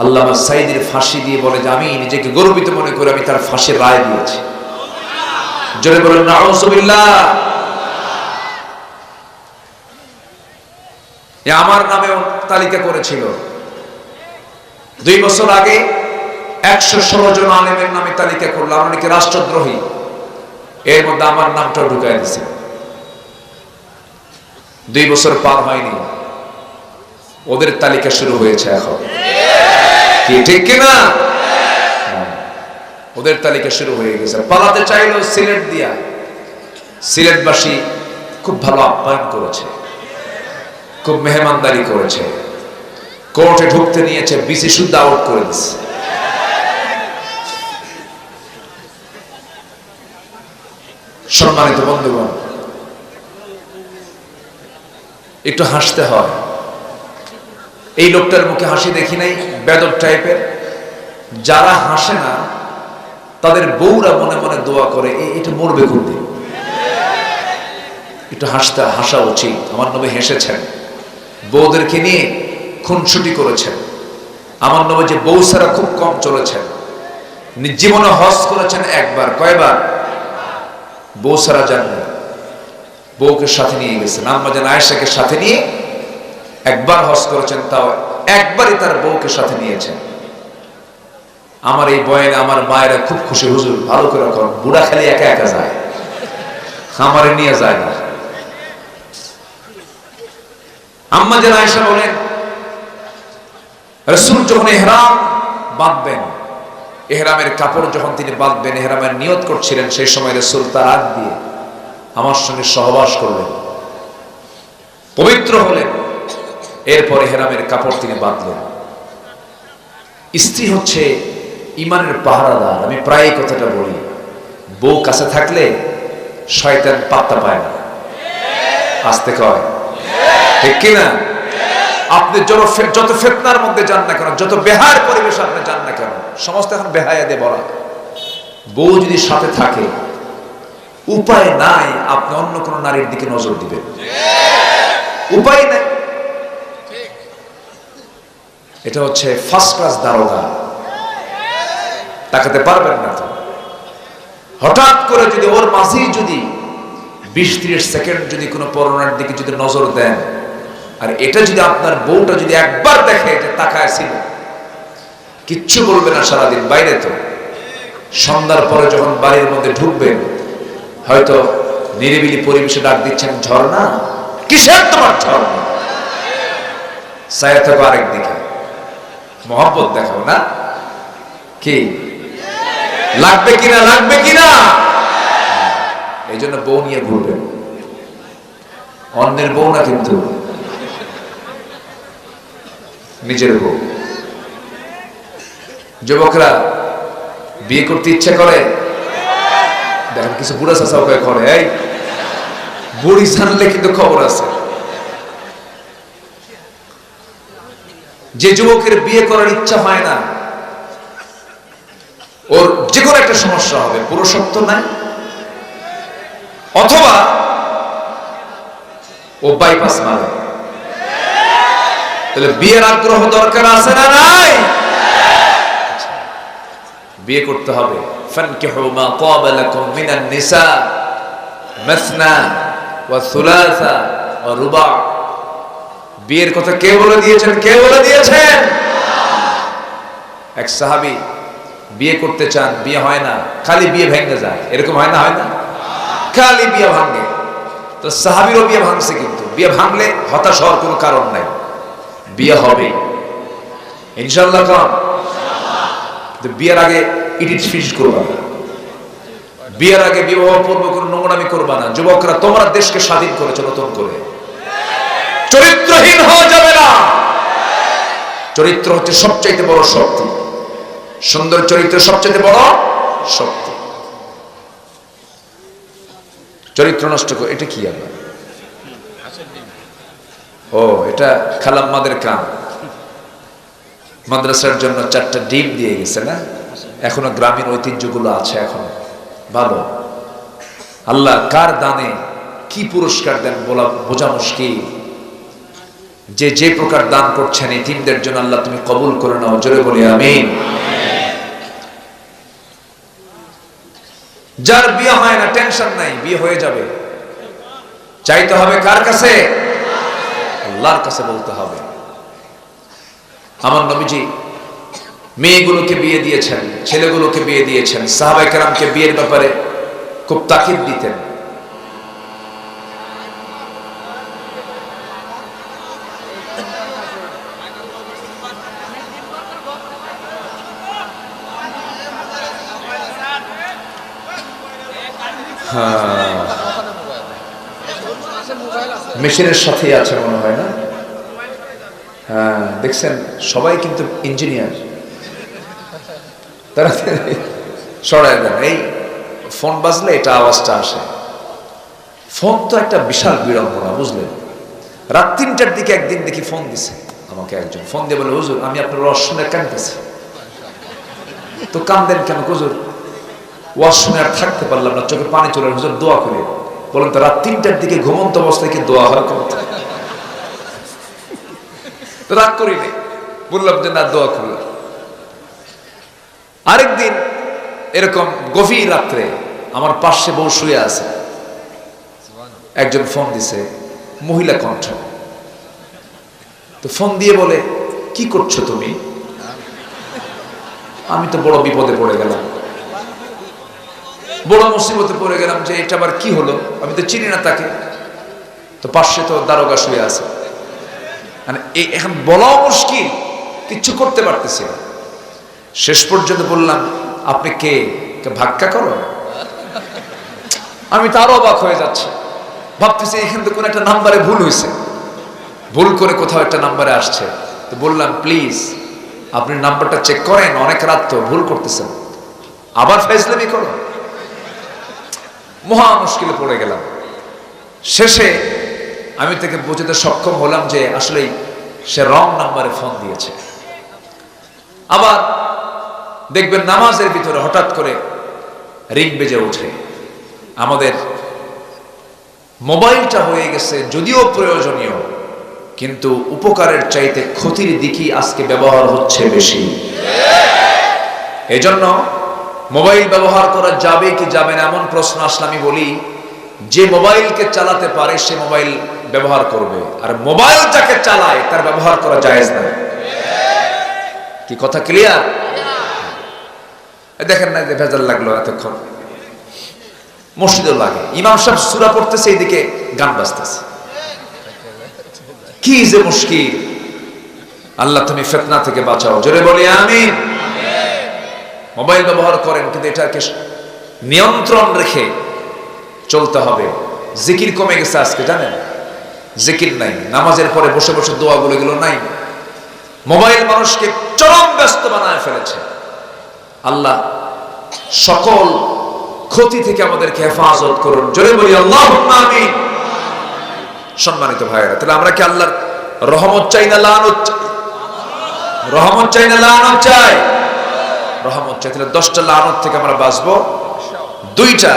আল্লামা সাঈদীর ফাঁসি দিয়ে বলে যে আমি নিজেকে গর্বিত মনে করে আমি তার ফাঁসির রায় দিয়েছি। জোরে বলেন নাউযুবিল্লাহ। আমার নামেও তালিকা করেছিল 2 বছর আগে। 116 জন আলেমের নামে তালিকা করলাম, অনেকে রাষ্ট্রদ্রোহী। এর মধ্যে আমার নামটা ঢুকাই দিয়েছে। 2 বছর পার হয়নি, ওদের তালিকা শুরু হয়েছে এখন। কি ঠিক কিনা? ওদের তালিকা শুরু হয়ে গেছে। পালাতে চাইলো সিলেট দিয়া, সিলেটবাসী খুব ভালো আপ্যায়ন করেছে, খুব মেহমানদারি করেছে। কোর্টে ঢুকতে নিয়েছে, বিসি শুদ্ধ আউট করে দিচ্ছে। সম্মানিত বন্ধুগণ, একটু হাসতে হয়। এই লোকটার মুখে হাসি দেখি নাই, বেদব টাইপের। যারা হাসে না তাদের বউরা মনে মনে দোয়া করে এটা মরবে কোনদিন। একটু হাসা উচিত। আমার নবী হেসেছেন, বউদেরকে নিয়ে খুনসুটি করেছেন। আমার নবী যে বউ ছাড়া খুব কম চলেছেন, জীবনে হজ করেছেন একবার। কয়বার? বউ ছাড়া যাননি, বউকে সাথে নিয়ে গেছেন। আম্মা জান আয়েশাকে সাথে নিয়ে একবার হজ করেছেন, তাও একবারই তার বউকে সাথে নিয়েছেন। আমার এই বয়ানে আমার মায়েরা খুব খুশি, হুজুর ভালো করে করেন, বুড়া খালি একা একা যায়, আমারে নিয়ে যায় না। আম্মা জান আয়েশা বলেন, রাসূল যখন ইহরাম বাঁধবেন, ইহরামের কাপড় যখন তিনি বাঁধবেন, ইহরামের নিয়ত করছিলেন, সেই সময় রাসূল তার হাত দিয়ে আমার সঙ্গে সহবাস করলেন, পবিত্র হলেন। এরপর ইহরামের কাপড় তিনি বাঁধলেন। স্ত্রী হচ্ছে ইমানের পাহারাদার। আমি প্রায় কথাটা বলি, বউ কাছে থাকলে শয়তান পাত্তা পায় না। আসতে কয় ঠিক কিনা? আপনি যত ফিতনার মধ্যে যান না কেন, যত বেহায়ার পরিবেশ আপনি যান না কেন, সমস্ত এখন বেহায়া দিয়ে ভরা। বউ যদি সাথে থাকে, উপায় নাই আপনি অন্য কোন নারীর দিকে নজর দিবেন, উপায় নাই। এটা হচ্ছে ফার্স্ট ক্লাস দারোগা, তাকাতে পারবেন না তো। হঠাৎ করে যদি ওর মাঝেই যদি 20-30 সেকেন্ড যদি কোনো পরনার দিকে যদি নজর দেন, আর এটা যদি আপনার বউটা যদি একবার দেখে যে তাকায় ছিল, কিচ্ছু বলবে না সারাদিন। বাইরে তো সন্ধ্যার পরে যখন বাড়ির মধ্যে ঢুকবেন, হয়তো নিরিবিলি পরিবেশে ডাক দিচ্ছেন, ঝর্ণা কিসের তোমার ঝর্ণা, ছায়া থাকো আরেক দিকে, মহব্বত দেখাও না, কি লাগবে কিনা, লাগবে কিনা। এই জন্য বউ নিয়ে ঘুরবেন, অন্যের বউ না কিন্তু নিজের বউ। যুবকরা বিয়ে করতে ইচ্ছে করে, দেখেন কিছু বুড়া চাচাও করে, এই বুড়ি জানলে কিন্তু খবর আছে। যে যুবকের বিয়ে করার ইচ্ছা হয় না, ওর যে কোনো একটা সমস্যা হবে, পুরুষত্ব নাই, অথবা ও বাইপাস মারে। তাহলে বিয়ের আগ্রহ দরকার আছে না নাই? বিয়ে করতে হবে। ফানকিহু মা তাবা লাকুম মিনান নিসা মাসনা ওয়া সুলাসা ওয়া রুবা। বিয়ের কথা কে বলে দিয়েছেন? কে বলে দিয়েছেন? এক সাহাবী বিয়ে করতে চান, বিয়ে হয় না, খালি বিয়ে ভেঙে যায়। এরকম হয় না? হয় না? খালি বিয়ে ভাঙে। তো সাহাবীরও বিয়ে ভাঙছে, কিন্তু বিয়ে ভাঙলে হতাশ হওয়ার কোনো কারণ নাই, বিয়ে হবে ইনশাআল্লাহ। কারণ বিয়ের আগে ইডিট ফিনিশ করবা না, বিয়ের আগে বিবাহ পূর্ব কোনো নোংরামি করবা না। যুবকরা, তোমরা দেশকে স্বাধীন করেছো নতুন করে, চরিত্রহীন হওয়া যাবে না। চরিত্র হচ্ছে সবচাইতে বড় শক্তি, সুন্দর চরিত্র সবচাইতে বড় শক্তি। চরিত্র নষ্ট করে এটা কি আবার? ও, এটা খালাম্মাদের কাম। মাদ্রাসার জন্য 4টা ডিম দিয়ে গেছে না, এখনো গ্রামীণ ঐতিহ্যগুলো আছে, এখন ভালো। আল্লাহ কার দানে কি পুরস্কার দেন বোঝা মুশকিল। যে প্রকার দান করছেন এতিমদের জন্য আল্লাহ তুমি কবুল করে নাও, জোরে বলি আমিন। যার বিয়ে হয় না, টেনশন নাই, বিয়ে হয়ে যাবে। চাইতে হবে কার কাছে? আল্লাহর কাছে বলতে হবে। আমার নবীজি মেয়েগুলোকে বিয়ে দিয়েছেন, ছেলেগুলোকে বিয়ে দিয়েছেন। সাহাবায়ে কেরামকে বিয়ের ব্যাপারে খুব তাকিদ দিতেন। মেশিনের সাথেই আছে মনে হয় না? হ্যাঁ দেখছেন সবাই কিন্তু ইঞ্জিনিয়ার, তারা সরাই দেন। এই ফোন বাজলে এটা আওয়াজটা আসে। ফোন তো একটা বিশাল বিড়ম্বনা, বুঝলেন? রাত 3টার দিকে একদিন দেখি ফোন দিছে আমাকে একজন, ফোন দিয়ে বলে, হুজুর আমি আপনার ওয়াজ শুনে কাঁদতেছি। তো কান্দেন কেন হুজুর? ওয়াজ শুনে আর থাকতে পারলাম না, চোখে পানি চলে, হুজুর দোয়া করে। বলেন তো রাত 3টার দিকে ঘুমন্ত অবস্থায় কি দোয়া হয়? তো রাগ করি নাই, বললাম যে না দোয়া করলাম। আরেকদিন এরকম গভীর রাত্রে আমার পাশে বউ শুয়ে আছে, একজন ফোন দিছে, মহিলা কণ্ঠ। তো ফোন দিয়ে বলে, কি করছো তুমি? আমি তো বড় বিপদে পড়ে গেলাম, বড় মুসিবতে পড়ে গেলাম যে এটা আবার কি হলো, আমি তো চিনি না তাকে। তো পাশে তো দারোগা শুয়ে আছে, মানে এখন বলাও মুশকিল, কিচ্ছু করতে পারতেছি না। শেষ পর্যন্ত বললাম, আপনি কে? ভাক্কা করো। আমি তো আরো অবাক হয়ে যাচ্ছি, ভাবতেছি এখান থেকে কোন একটা নাম্বারে ভুল হয়েছে, ভুল করে কোথাও একটা নাম্বারে আসছে। তো বললাম, প্লিজ আপনি নাম্বারটা চেক করেন, অনেক রাত তো, ভুল করতেছেন, আবার ফাইজলামি করো। মহা মুশকিলে পড়ে গেলাম। শেষে আমি তাকে বোঝাতে সক্ষম হলাম যে আসলেই সে রং নাম্বারে ফোন দিয়েছে। আবার দেখবেন নামাজের ভিতরে হঠাৎ করে রিং বেজে ওঠে। আমাদের মোবাইলটা হয়ে গেছে যদিও প্রয়োজনীয়, কিন্তু উপকারের চাইতে ক্ষতির দিকই আজকে ব্যবহার হচ্ছে বেশি। এজন্য মোবাইল ব্যবহার করা যাবে কি যাবে না এমন প্রশ্ন আসলে আমি বলি, যে মোবাইলকে চালাতে পারে সে মোবাইল ব্যবহার করবে, আর মোবাইল যাকে চালায় তার ব্যবহার করা জায়েজ না। কি কথা ক্লিয়ার? দেখেন না যে ভেজাল লাগলো এতক্ষণ, মসজিদও লাগে, ইমাম সাহেব সূরা পড়তেছে, এইদিকে গান বাজতেছে, কি যে মুশকিল। আল্লাহ তুমি ফিতনা থেকে বাঁচাও, জোরে বলি আমিন। মোবাইল ব্যবহার করেন, কিন্তু এটাকে নিয়ন্ত্রণ রেখে চলতে হবে। জিকির কমে গেছে আজকে, জানেন? জিকির নাই, নামাজের পরে বসে বসে দোয়াগুলো এগুলো নাই। মোবাইল মানুষকে চরম ব্যস্ত বানায় ফেলেছে। আল্লাহ সকল ক্ষতি থেকে আমাদেরকে হেফাজত করুন, জোরে বলি আল্লাহুম্মা আমিন। সম্মানিত ভাইয়েরা, তাহলে আমরা কি আল্লাহর রহমত চাই না লানত চাই? রহমত চাই না লানত চাই? রহমত চাই। তাহলে 10টা লানত থেকে আমরা বাঁচবো, 2টা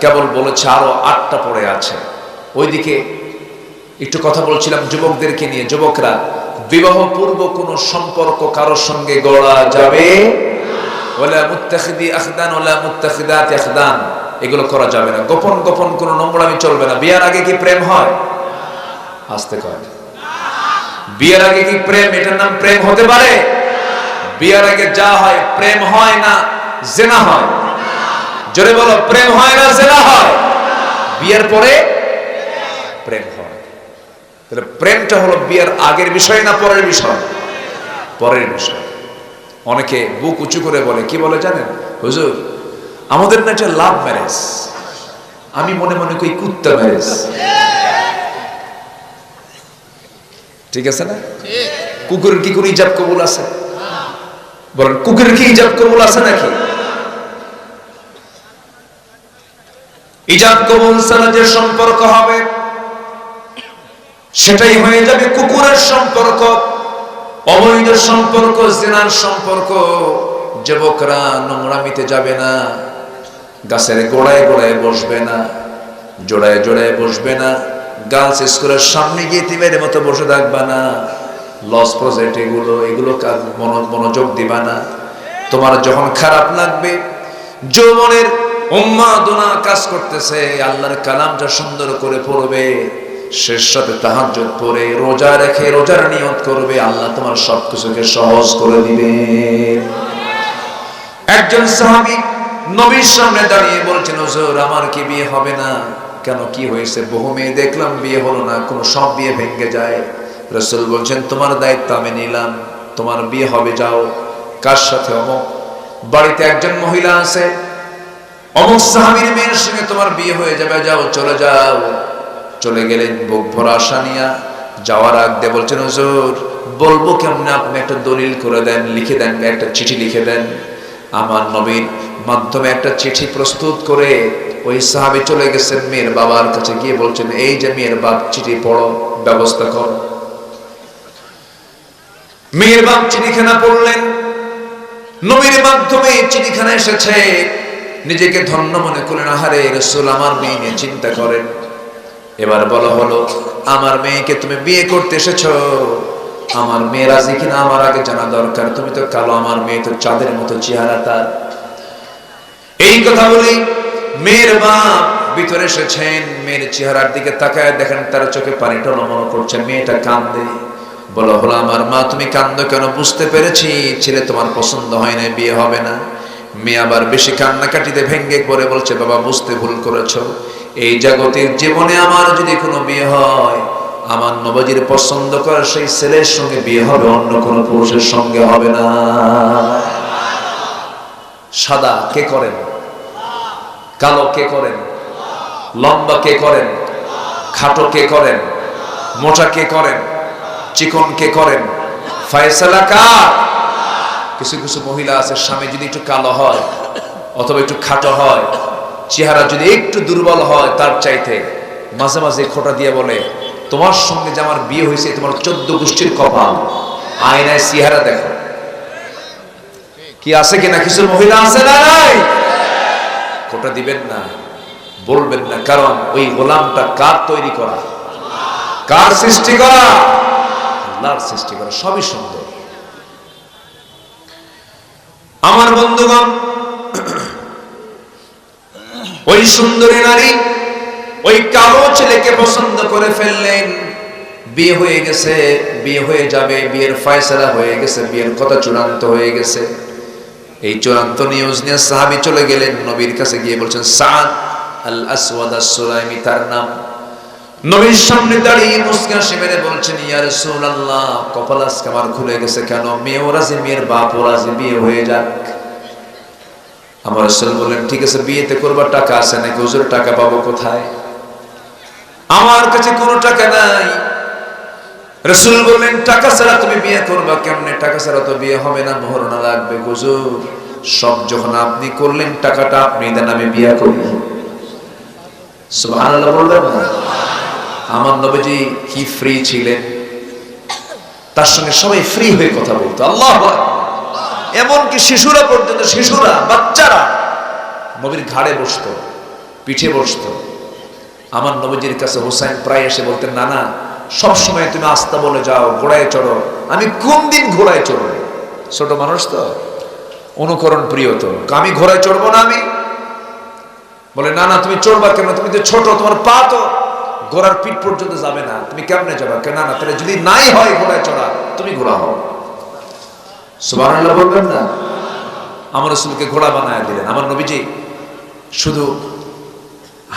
কেবল বলেছে, আরো 8টা পড়ে আছে। ওইদিকে একটু কথা বলছিলাম যুবকদেরকে নিয়ে। যুবকরা, বিবাহ পূর্ব কোন সম্পর্ক কারোর সঙ্গে গড়া যাবে ওয়ালা মুত্তাখিদি আখদান ওয়ালা মুত্তাখিদাত আখদান, এগুলো করা যাবে না। গোপন গোপন কোন নোংরামি চলবে না। বিয়ার আগে কি প্রেম হয়? আসতে কয়, বিয়ের আগে কি প্রেম? এটার নাম প্রেম হতে পারে? বিয়ের আগে যা হয় প্রেম হয় না জেনা হয়। জোরে বলো, প্রেম হয় না জেনা হয়। বিয়ের পরে প্রেম হয়। তাহলে প্রেমটা হলো বিয়ের আগের বিষয় না পরের বিষয়? পরের বিষয়। অনেকে বুক উঁচু করে বলে, কি বলে জানেন? হুজুর আমাদের না এটা লাভ ম্যারেজ। আমি মনে মনে কই কুত্তা ম্যারেজ। ঠিক আছে না? কুকুরের কি কোনো ইজাব কবুল আছে? বলেন, কুকুরের কি ইজাব কবুল আছে নাকি? ইজাব কবুল ছাড়া যে সম্পর্ক হবে সেটাই হয়ে যাবে কুকুরের সম্পর্ক, অবৈধ সম্পর্ক, জিনার সম্পর্ক। যুবকরা নোংরামিতে যাবে না, গাছের গোড়ায় গোড়ায় বসবে না, জোড়ায় জোড়ায় বসবে না, গার্লস স্কুলের সামনে গিয়ে তিমের মতো বসে থাকবা না, লস প্রজেক্ট এগুলো মনোযোগ দিবা না। তোমার যখন খারাপ লাগবে, যৌবনের উন্মাদনা কাজ করতেছে, আল্লাহর কালামটা সুন্দর করে পড়বে, শেষ রাতে তাহাজ্জুদ পড়ে রোজা রেখে রোজার নিয়ত করবে, আল্লাহ তোমার সবকিছুকে সহজ করে দিবে। একজন সাহাবী নবীর সামনে দাঁড়িয়ে বলছেন, হুজুর আমার কি বিয়ে হবে না? কেন, কি হয়েছে? বহু মেয়ে দেখলাম, বিয়ে হলো না, কোন সব বিয়ে ভেঙে যায়। রাসূল বলছেন, তোমার দায়িত্ব আমি নিলাম, তোমার বিয়ে হবে, যাও। কার সাথে? অমুক বাড়িতে একজন মহিলা আছে, অমুক সাহাবীর মেয়ের সঙ্গে তোমার বিয়ে হয়ে যাবে, যাও, চলে যাও। চলে গেলেন বুক ভরা আশা নিয়া। যাওয়ার আগ দিয়ে বলছেন, হুজুর বলবো কেমনে, আপনি একটা দলিল করে দেন, লিখে দেন, একটা চিঠি লিখে দেন। আমার নবীর মাধ্যমে একটা চিঠি প্রস্তুত করে ওই সাহাবী চলে গেছেন মেয়ের বাবার কাছে, গিয়ে বলছেন এই যে মেয়ের বাপ, চিঠি পড়ো, ব্যবস্থা কর। মেয়ের বাপ চিঠিখানা পড়লেন, নবীর মাধ্যমে চিঠিখানা এসেছে। নিজেকে ধন্য মনে করলেন, আহারে রাসূল আমার মেয়ে নিয়ে চিন্তা করেন। এবার বলা হলো, আমার মেয়েকে তুমি বিয়ে করতে এসেছো, আমার মেয়ে রাজি কিনা আমার আগে জানা দরকার। তুমি তো কালো, আমার মেয়ে তো চাঁদের মতো চেহারা তার। এই কথা বলি মেয়ের বাপ ভিতরে এসেছেন, মেয়ের চেহারার দিকে তাকায় দেখেন তার চোখে পানি টলমল করছে, মেয়েটা কান্দে। বলা হলো, আমার মা তুমি কান্দো কেন? বুঝতে পেরেছি ছেলে তোমার পছন্দ হয় না, বিয়ে হবে না। মেয়ে আবার বেশি কান্নাকাটিতে ভেঙ্গে পড়ে বলছে, বাবা বুঝতে ভুল করেছো, এই জাগতিক জীবনে আমার যদি কোনো বিয়ে হয়, আমার নবীজির পছন্দ করা সেই ছেলের সঙ্গে বিয়ে হবে, অন্য কোনো পুরুষের সঙ্গে হবে না। সাদা কে করেন? কালো কে করেন? লম্বা কে করেন? খাটো কে করেন? মোটা কে করেন? চিকন কে করেন? ফয়সালা কার? কিছু কিছু মহিলা আছে, স্বামী যদি একটু কালো হয় অথবা একটু খাটো হয়, চেহারা যদি একটু দুর্বল হয়, তার চাইতে মাঝে মাঝে খোঁটা দিয়ে বলে, তোমার সঙ্গে যে আমার বিয়ে হয়েছে তোমার 14 গোষ্ঠীর কপাল, আয়নায় চেহারা দেখো। কি আছে কিনা? কিছু মহিলা আছে না নাই? খোঁটা দিবেন না, বলবেন না, কারণ ওই গোলামটা কার তৈরি করা? কার সৃষ্টি করা? আল্লাহর সৃষ্টি করা। সবই সুন্দর। আমার বন্ধুগণ, ওই সুন্দরী নারী ওই কালো ছেলেকে পছন্দ করে ফেললেন। বিয়ে হয়ে গেছে, বিয়ে হয়ে যাবে, বিয়ের ফয়সালা হয়ে গেছে, বিয়ের কথা চূড়ান্ত হয়ে গেছে। এই চূড়ান্ত নিউজ নিয়ে সাহাবী চলে গেলেন নবীর কাছে, গিয়ে বলছেন, সাদ আল আসওয়াদ আস-সুলাইমি তার নাম। নবীর সামনে দাঁড়িয়ে মুস্কান মেরে বলছেন, ইয়া রাসূলুল্লাহ, কপাল আজকে আমার খুলে গেছে কেন? মেয়েও রাজি, মেয়ের বাপও রাজি, বিয়ে হয়ে যাক। আমার রাসূল বললেন, ঠিক আছে, বিয়েতে করবার টাকা আছে নাকি? হুজুর টাকা পাবো কোথায়? আমার কাছে কোনো টাকা নাই। রাসূল বললেন, টাকা ছাড়া তুমি বিয়ে করবা কেমনে? টাকা ছাড়া তো বিয়ে হবে না, মোহরনা লাগবে। হুজুর সব যখন আপনি করলেন, টাকাটা আপনি দেন, আমি বিয়ে করি। সুবহানাল্লাহ বললেন না? আমার নবীজি কি ফ্রি ছিলেন, তার সঙ্গে সবাই ফ্রি হয়ে কথা বলতো। আল্লাহু আকবার। এমনকি শিশুরা পর্যন্ত, শিশুরা, বাচ্চারা নবীর ঘাড়ে বসতো, পিঠে বসতো। আমার নবীজির কাছে হোসাইন প্রায় এসে বলতেন, না না, সবসময় তুমি আস্তা বলে যাও, ঘোড়ায় চড়ো, আমি কোন দিন ঘোড়ায় চড়বো? ছোট মানুষ তো, অনুকরণ প্রিয় তো, আমি ঘোড়ায় চড়বো না। আমি বলে, না না, তুমি চড়বা কেন? তুমি তো ছোট, তোমার পা তো ঘোড়ার পিঠ পর্যন্ত যাবে না, তুমি কেমনে যাবা? না না, তাহলে যদি নাই হয় ঘোড়ায় চড়া, তুমি ঘোড়া হও। সুবহানাল্লাহ বলবেন না? আমার রাসূলকে ঘোড়া বানায় দিলেন। আমার নবীজি শুধু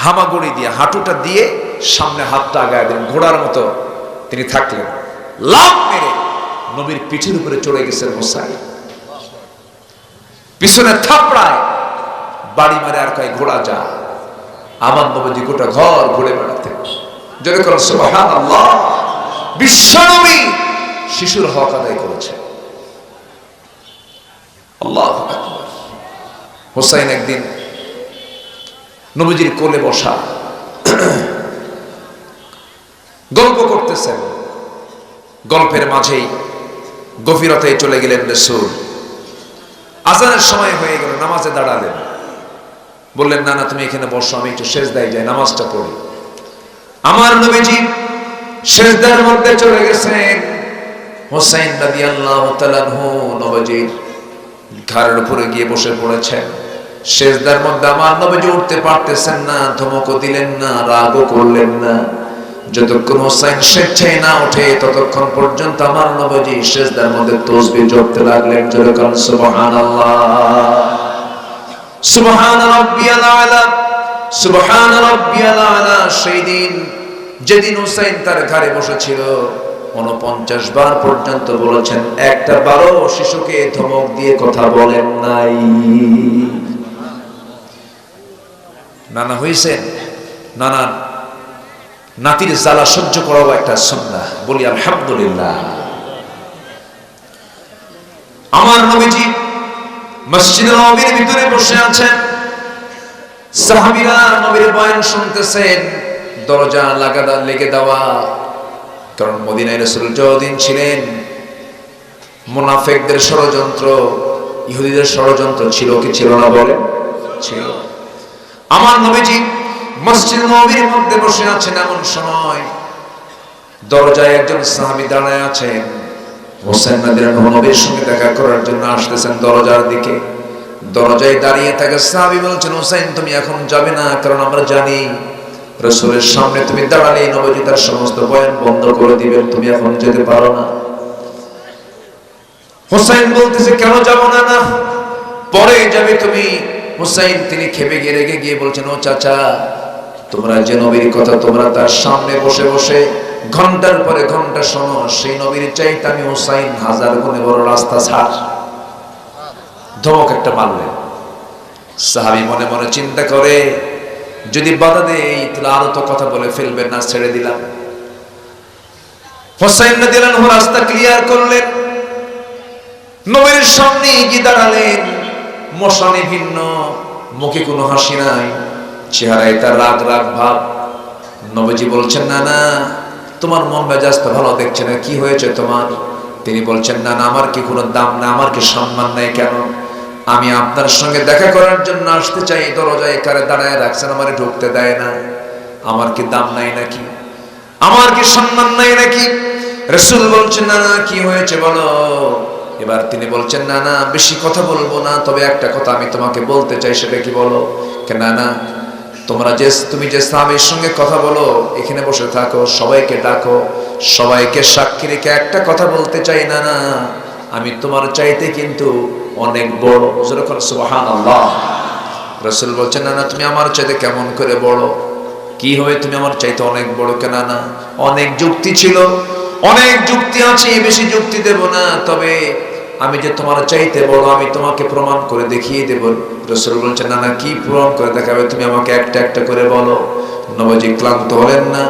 হামাগুড়ি দিয়ে, হাঁটুটা দিয়ে সামনে হাতটা আগায় দিলেন, ঘোড়ার মতো তিনি থাকলেন। লাফ মেরে নবীর পিঠের উপরে চড়ে গেছেন হোসাইন। পিছনে থাপড়ায় বাড়ি মারে আর কয়, ঘোড়া যা। আমার নবীজি গোটা ঘর ঘুরে বেড়াতেন। জোরে করুন সুবহানাল্লাহ। বিশ্বনবী শিশুর হক আদায় করেছে। আল্লাহু আকবার। হোসাইন একদিন নবীজির কোলে বসা, গল্প করতেছেন। গল্পের মাঝেই গভীরতায় চলে গেলেন রাসূল। আজানের সময় হয়ে গেল, নামাজে দাঁড়ালেন। বললেন, না না, তুমি এখানে বসো, আমি একটু সেজদায় যাই, নামাজটা পড়ি। আমার নবীজি সেজদার মধ্যে চলে গেছেন। হোসাইন রাদিয়াল্লাহু তাআলা আনহু নবীজির ঘাড়ের উপরে গিয়ে বসে পড়েছেন। সেজদার মধ্যে আমার নবীজি উঠতে পারতেছেন না, ধমকও দিলেন না, রাগও করলেন না। যতক্ষণ হোসাইন স্বেচ্ছায় না ওঠে, ততক্ষণ পর্যন্ত আমার নবীজি সেজদার মধ্যে তাসবিহ জপতে লাগলেন। জোরে বলুন সুবহানাল্লাহ। সুবহান রাব্বিয়াল আলা, সুবহান রাব্বিয়াল আলা। সেই দিন যেদিন হোসাইন তার ঘাড়ে বসেছিল, 49 বার পর্যন্ত বলেছেন, একটা বারো শিশুকে ধমক দিয়ে কথা বলেন নাই। নানা হইছেন, নানা নাতির জ্বালা সহ্য করাও একটা সুন্নাহ। বলি আলহামদুলিল্লাহ। আমার নবীজি মসজিদে নববীর ভিতরে বসে আছেন, সাহাবীরা নবীর বয়ান শুনতেছেন, দরজা লেগে দেওয়া। কারণ মদিনায় রাসূল যতদিন ছিলেন মুনাফিকদের ষড়যন্ত্র, ইহুদিদের ষড়যন্ত্র ছিল কি ছিল না বলেন? ছিল। আমার নবীজি মসজিদ নববীর মধ্যে বসে আছেন, এমন সময় দরজায় একজন সাহাবী দাঁড়ায় আছেন। হোসেন রাদিয়াল্লাহু আনহু নবীর সঙ্গে দেখা করার জন্য আসতেছেন দরজার দিকে। দরজায় দাঁড়িয়ে থাকা সাহাবী বলছেন, হোসেন তুমি এখন যাবে না, কারণ আমরা জানি রাসূলের সামনে তুমি দাঁড়ালে নবীজি তার সমস্ত বয়ান বন্ধ করে দিবেন, তুমি এখন যেতে পারো না। হোসেন বলতেছে, কেন যাব না? না, পরে যাবে তুমি। হোসেন তিনি খেপে গিয়ে রেগে গিয়ে বলছেন, ও চাচা, তোমরা যে নবীর কথা তোমরা তার সামনে বসে বসে ঘন্টার পরে ঘন্টা শোনো, সেই নবীর চাইতে আমি হোসেন হাজার গুণে বড় রাস্তা ছাড়। ধমক একটা মারলেন। সাহাবী মনে মনে চিন্তা করে, যদি বাধা দেই তাহলে আরো তো কথা বলে ফেলবেন, না ছেড়ে দিলাম। হোসেন রাদিয়াল্লাহু আনহু রাস্তা ক্লিয়ার করলেন, নবীর সামনে গিয়ে দাঁড়ালেন। মশানি ভিন্ন, মুখে কোনো হাসি নাই, চেহারায় তার রাগ রাগ ভাব। নবীজি বলছেন, না না, তোমার মন মেজাজ তো ভালো দেখছে না, কি হয়েছে তোমার? তিনি বলছেন, না না, আমার কি কোনো দাম না, আমার কি সম্মান নাই? কেন? আমি আপনার সঙ্গে দেখা করার জন্য আসতে চাই, দরজায় কারে দাঁড়ায় রাখছেন, আমারে ঢুকতে দেয় না। আমার কি দাম নাই নাকি? আমার কি সম্মান নাই নাকি? রাসূল বলছেন, না না, কি হয়েছে বলো। এবার তিনি বলছেন, না না, বেশি কথা বলবো না, তবে একটা কথা আমি তোমাকে বলতে চাই, সেটা কি বলো? না না, তুমি যে সাহাবীর সঙ্গে কথা বলো, এখানে বসে থাকো, সবাইকে ডাকো, সবাইকে সাক্ষী রেখে একটা কথা বলতে চাই। না না, আমি তোমার চাইতে কিন্তু অনেক বড়। যেরকম সুবহানাল্লাহ। রাসূল বলছেন, না না, তুমি আমার চাইতে কেমন করে বড়? কি হবে তুমি আমার চাইতে অনেক বড়? কেন? না, অনেক যুক্তি ছিল, অনেক যুক্তি আছে, বেশি যুক্তি দেব না, তবে আমি যে তোমার চাইতে বড় আমি তোমাকে প্রমাণ করে দেখিয়ে দেব। রাসূল বলছেন, না না, কি প্রমাণ করে দেখাবে? তুমি আমাকে একটা একটা করে বলো। নবীজি ক্লান্ত হলেন না,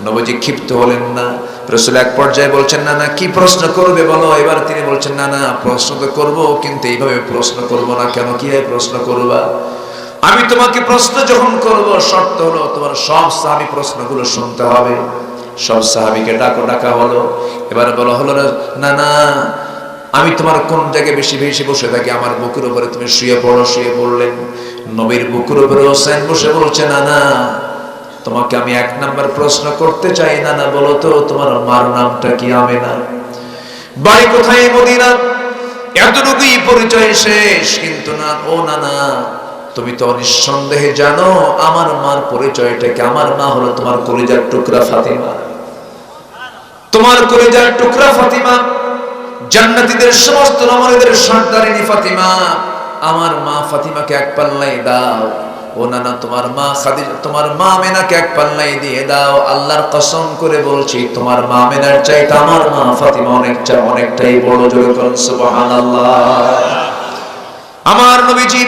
নবীজি ক্ষিপ্ত হলেন না। রাসূল এক পর্যায়ে বলছেন, না না, কি প্রশ্ন করবে বলো। এবার তিনি বলছেন, না না, প্রশ্ন তো করবো, কিন্তু এইভাবে প্রশ্ন করব না। কেন? কি প্রশ্ন করবা? আমি তোমাকে প্রশ্ন যখন করব, শর্ত হলো তোমার সব সাহাবী প্রশ্নগুলো শুনতে হবে। সব সাহাবীকে ডাকা হলো। এবার বলা হলো, না না, আমি তোমার কোন জায়গায় বেশি বেশি বসে থাকি, আমার বুকের উপরে তুমি শুয়ে পড়ো। শুয়ে পড়লেন। নবীর বুকের উপরে হোসেন বসে বলছে, না না, তোমাকে আমি এক নাম্বার প্রশ্ন করতে চাই। না না, বলো তো তোমার মার নামটা কি? আমেনা। বাড়ি কোথায়? মদিনা। এতটুকুই পরিচয় শেষ। কিন্তু না, ও না না, তুমি তো নিঃসন্দেহে জানো আমার মার পরিচয়টা কি। আমার মা হলো তোমার কলিজার টুকরা ফাতিমা। তোমার কলিজার টুকরা ফাতিমা, জান্নাতীদের সমস্ত নমরুদের সর্দারিনী ফাতিমা। আমার মা ফাতিমাকে এক পাল্লাই দাও। ও না না, তোমার মা খাদিজা, তোমার মা আমেনাকে এক পাল্লাই দিয়ে দাও। আল্লাহর কসম করে বলছি, তোমার মা আমেনার চাইতে আমার মা ফাতিমা অনেকটাই বড়। জোরে বলুন সুবহানাল্লাহ। আমার নবীজি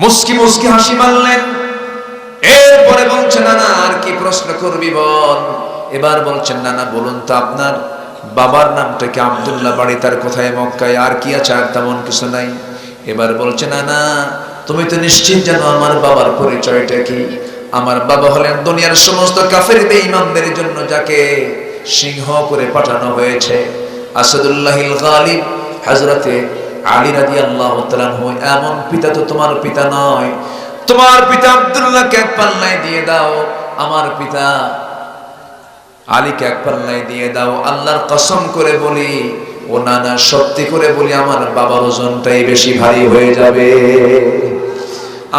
মুস্কি মুস্কি হাসি মারলেন। এরপরে বলছেন, না না, আর কি প্রশ্ন করবি বল। এবার বলছেন, না না, বলুন তো আপনার বাবার নামটা কি? আব্দুল্লাহ। বাড়ি তার কোথায়? মক্কায়। আর কি আছে? আর তেমন কিছু নাই। এবার বলছে, না না, তুমি তো নিশ্চিত জানো আমার বাবার পরিচয়টা কি। আমার বাবা হলেন দুনিয়ার সমস্ত কাফের বেঈমানদের জন্য যাকে সিংহ করে পাঠানো হয়েছে, আসাদুল্লাহিল গালিব, হযরতে আলী রাদিয়াল্লাহু তাআলা আনহু। এমন পিতা তো তোমার পিতা নয়। তোমার পিতা আব্দুল্লাহকে এক পাল্লায় দিয়ে দাও, আমার পিতা আলীকে এক পাল্লায় দিয়ে দাও। আল্লাহর কসম করে বলি, ও না না, সত্যি করে বলি, আমার বাবার ওজনটাই বেশি ভারী হয়ে যাবে।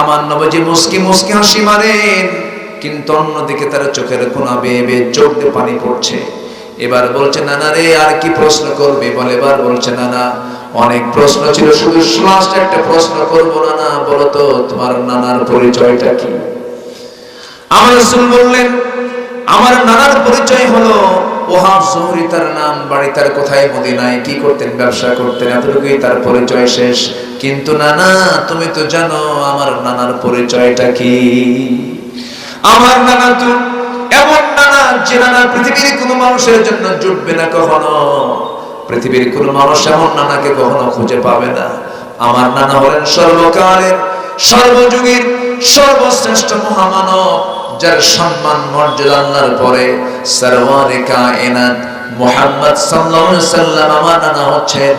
আমার নবীজি মুস্কি মুস্কি হাসি মারেন, কিন্তু অন্যদিকে তার চোখের কোনা বেয়ে বেয়ে চোখ দিয়ে পানি পড়ছে। এবার বলছে, না না রে, আর কি প্রশ্ন করবে বলে। এবার বলছে, না না, অনেক প্রশ্ন ছিল, শুধু লাস্ট একটা প্রশ্ন করবো। না না, বলো তো তোমার নানার পরিচয়টা কি? আমার রাসূল বললেন, আমার নানার পরিচয় হলো ওহাব জোহরি তার নাম। বাড়ি তার কোথায়? মদিনায়। কি করতেন? ব্যবসা করতেন। এতটুকুই তার পরিচয় শেষ। কিন্তু নানা, তুমি তো জানো আমার নানার পরিচয়টা কি। আমার নানা তো এমন নানা, যে নানা পৃথিবীর কোনো মানুষের জন্য জুটবে না কখনো। পৃথিবীর কোন মানুষ এমন নানাকে কখনো খুঁজে পাবে না। আমার নানা হলেন সর্বকালের সর্বযুগের সর্বশ্রেষ্ঠ মহামানব, যার সম্মান মর্যাদা আল্লাহর পরে সরওয়ারে কায়নাত মুহাম্মদ সাল্লাল্লাহু আলাইহি সাল্লাম আমার নানা হচ্ছেন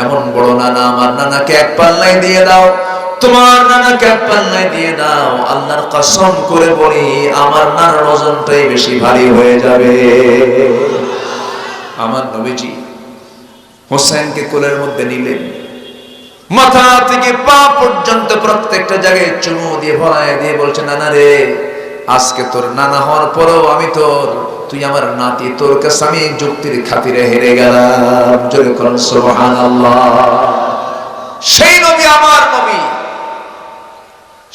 এমন বড় নানা। আমার নানাকে এক পাল্লায় দিয়ে দাও, তোমার নানাকে এক পাল্লায় দিয়ে দাও, আল্লাহর কসম করে বলি আমার নানার ওজনটাই বেশি ভারী হয়ে যাবে। আমার নবীজি হোসেনকে কোলের মধ্যে নিলেন, মাথা থেকে পা পর্যন্ত প্রত্যেকটা জায়গায় চুমু দিয়ে ভরায় দিয়ে বলছে, নানা রে, আজকে তোর নানা হওয়ার পরেও আমি তোর, তুই আমার নাতি, তোর কাছে আমি যুক্তির খাতিরে হেরে গেলাম। জোরে করুন সুবহানাল্লাহ। সেই নবী আমার নবী,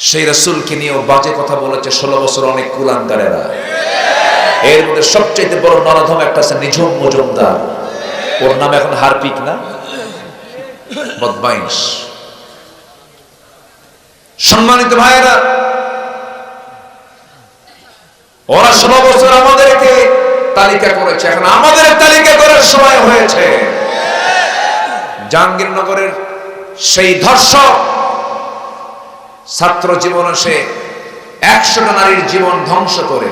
সেই রাসূলকে নিয়েও বাজে কথা বলেছে 16 বছর অনেক কুলাঙ্গারেরা। এর মধ্যে সবচেয়ে বড় নরধম একটা আছে নিঝুম মজুমদার, ওর নাম এখন হারপিক না, বদমাইশ। সম্মানিত ভাইয়েরা, ওরা 16 বছর আমাদেরকে তালিকা করেছে, এখন আমাদের তালিকা করার সময় হয়েছে। জাহাঙ্গীরনগরের সেই ধর্ষক ছাত্র জীবনে সে 100টা নারীর জীবন ধ্বংস করে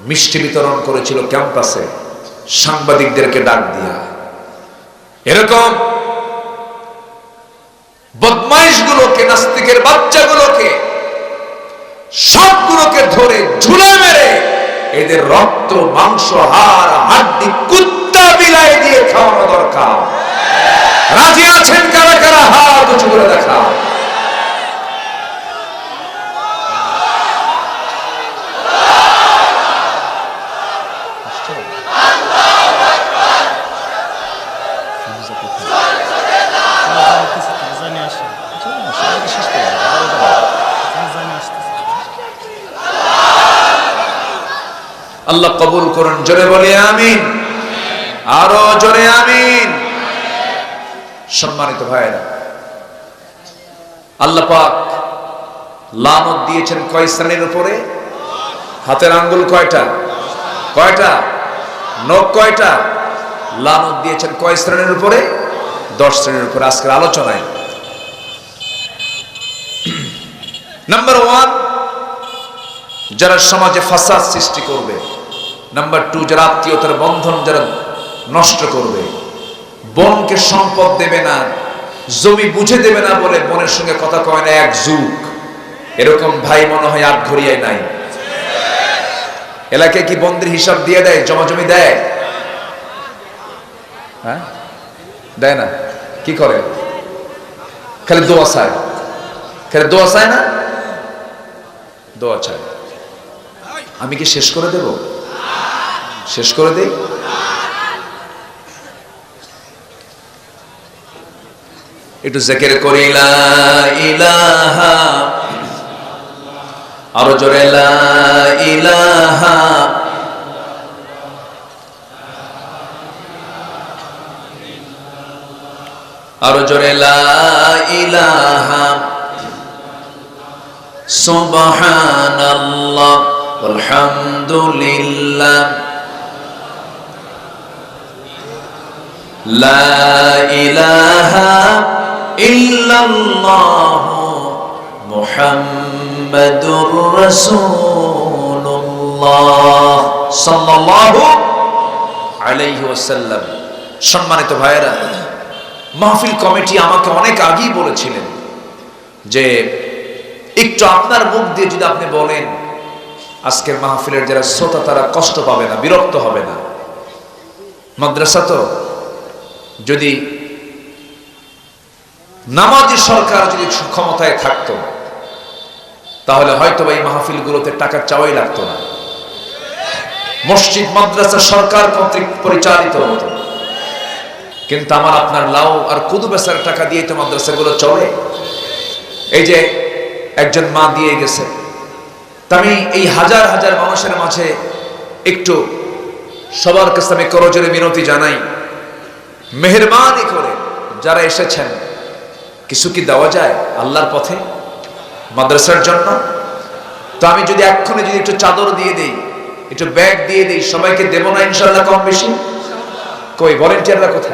মিষ্টি বিতরণ করেছিল ক্যাম্পাসে সাংবাদিকদেরকে ডাক দিয়া। এরকম বদমাইশগুলোকে, নাস্তিকের বাচ্চাগুলোকে, সবগুলোকে ধরে ঝুলে মেরে এদের রক্ত, মাংস, হাড়, হাড্ডি কুত্তা বিলাই দিয়ে খাওয়ানো দরকার। রাজি আছেন কারা কারা? হাত উঁচু করে দেখা। আল্লাহ কবুল করুন, জোরে বলি আমিন, আরো জোরে আমিন। সম্মানিত ভাইরা, আল্লাহ পাক লানত দিয়েছেন কয় শ্রেণীর উপরে? হাতের আঙ্গুল কয়টা? কয়টা? নখ কয়টা? লানত দিয়েছেন কয় শ্রেণীর উপরে? 10 শ্রেণীর উপরে। আজকের আলোচনায় নাম্বার 1, যারা সমাজে ফাসাদ সৃষ্টি করবে। নাম্বার 2, যারা আত্মীয়তার বন্ধন যারা নষ্ট করবে। বোনকে সম্পদ দেবে না, জমি বুঝে দেবে না বলে বোনের সঙ্গে কথা কয় না এক যুগ, এরকম ভাই মনে হয় আটঘরিয়ায় নাই। এলাকায় কি বন্ধের হিসাব দিয়ে দেয়? জমা জমি দেয়? হ্যাঁ, দেয় না। কি করে? খালি দোয়া চায়। খালি দোয়া চায় না, দোয়া চায়। আমি কি শেষ করে দেব? শেষ করে দেই? একটু জিকির করি লা ইলাহা, আরো জোরে লা ইলাহা, আরো জোরে লা ইলাহা, সুবহানাল্লাহ আলহামদুলিল্লাহ, লা ইলাহা ইল্লাল্লাহ মুহাম্মাদুর রাসূলুল্লাহ সাল্লাল্লাহু আলাইহি ওয়াসাল্লাম। সম্মানিত ভাইয়েরা, মাহফিল কমিটি আমাকে অনেক আগেই বলেছিলেন যে একটু আপনার মুখ দিয়ে যদি আপনি বলেন, আজকের মাহফিলের যারা শ্রোতা তারা কষ্ট পাবে না, বিরক্ত হবে না। মাদ্রাসা তো, যদি নামাজি সরকার যদি ক্ষমতায় থাকতো তাহলে হয়তো এই মাহফিলগুলোতে টাকা চাওয়াই লাগতো না। মসজিদ মাদ্রাসা সরকার কর্তৃক পরিচালিত হতো, কিন্তু আমার আপনার লাউ আর কুদু বেচার টাকা দিয়ে তো মাদ্রাসাগুলো চলে। এই যে একজন মা দিয়ে গেছে, তা আমি এই হাজার হাজার মানুষের মাঝে একটু সবার কাছে আমি করজোরে মিনতি জানাই, মেহেরবানি করে যারা এসেছেন কিছু কি দেওয়া যায় আল্লাহর পথে মাদ্রাসার জন্য? তো আমি যদি এক্ষুনি যদি একটু চাদর দিয়ে দেই, একটু ব্যাগ দিয়ে দেই, সবাইকে দেব না ইনশাআল্লাহ কম বেশি? কই ভলেন্টিয়াররা কোথায়?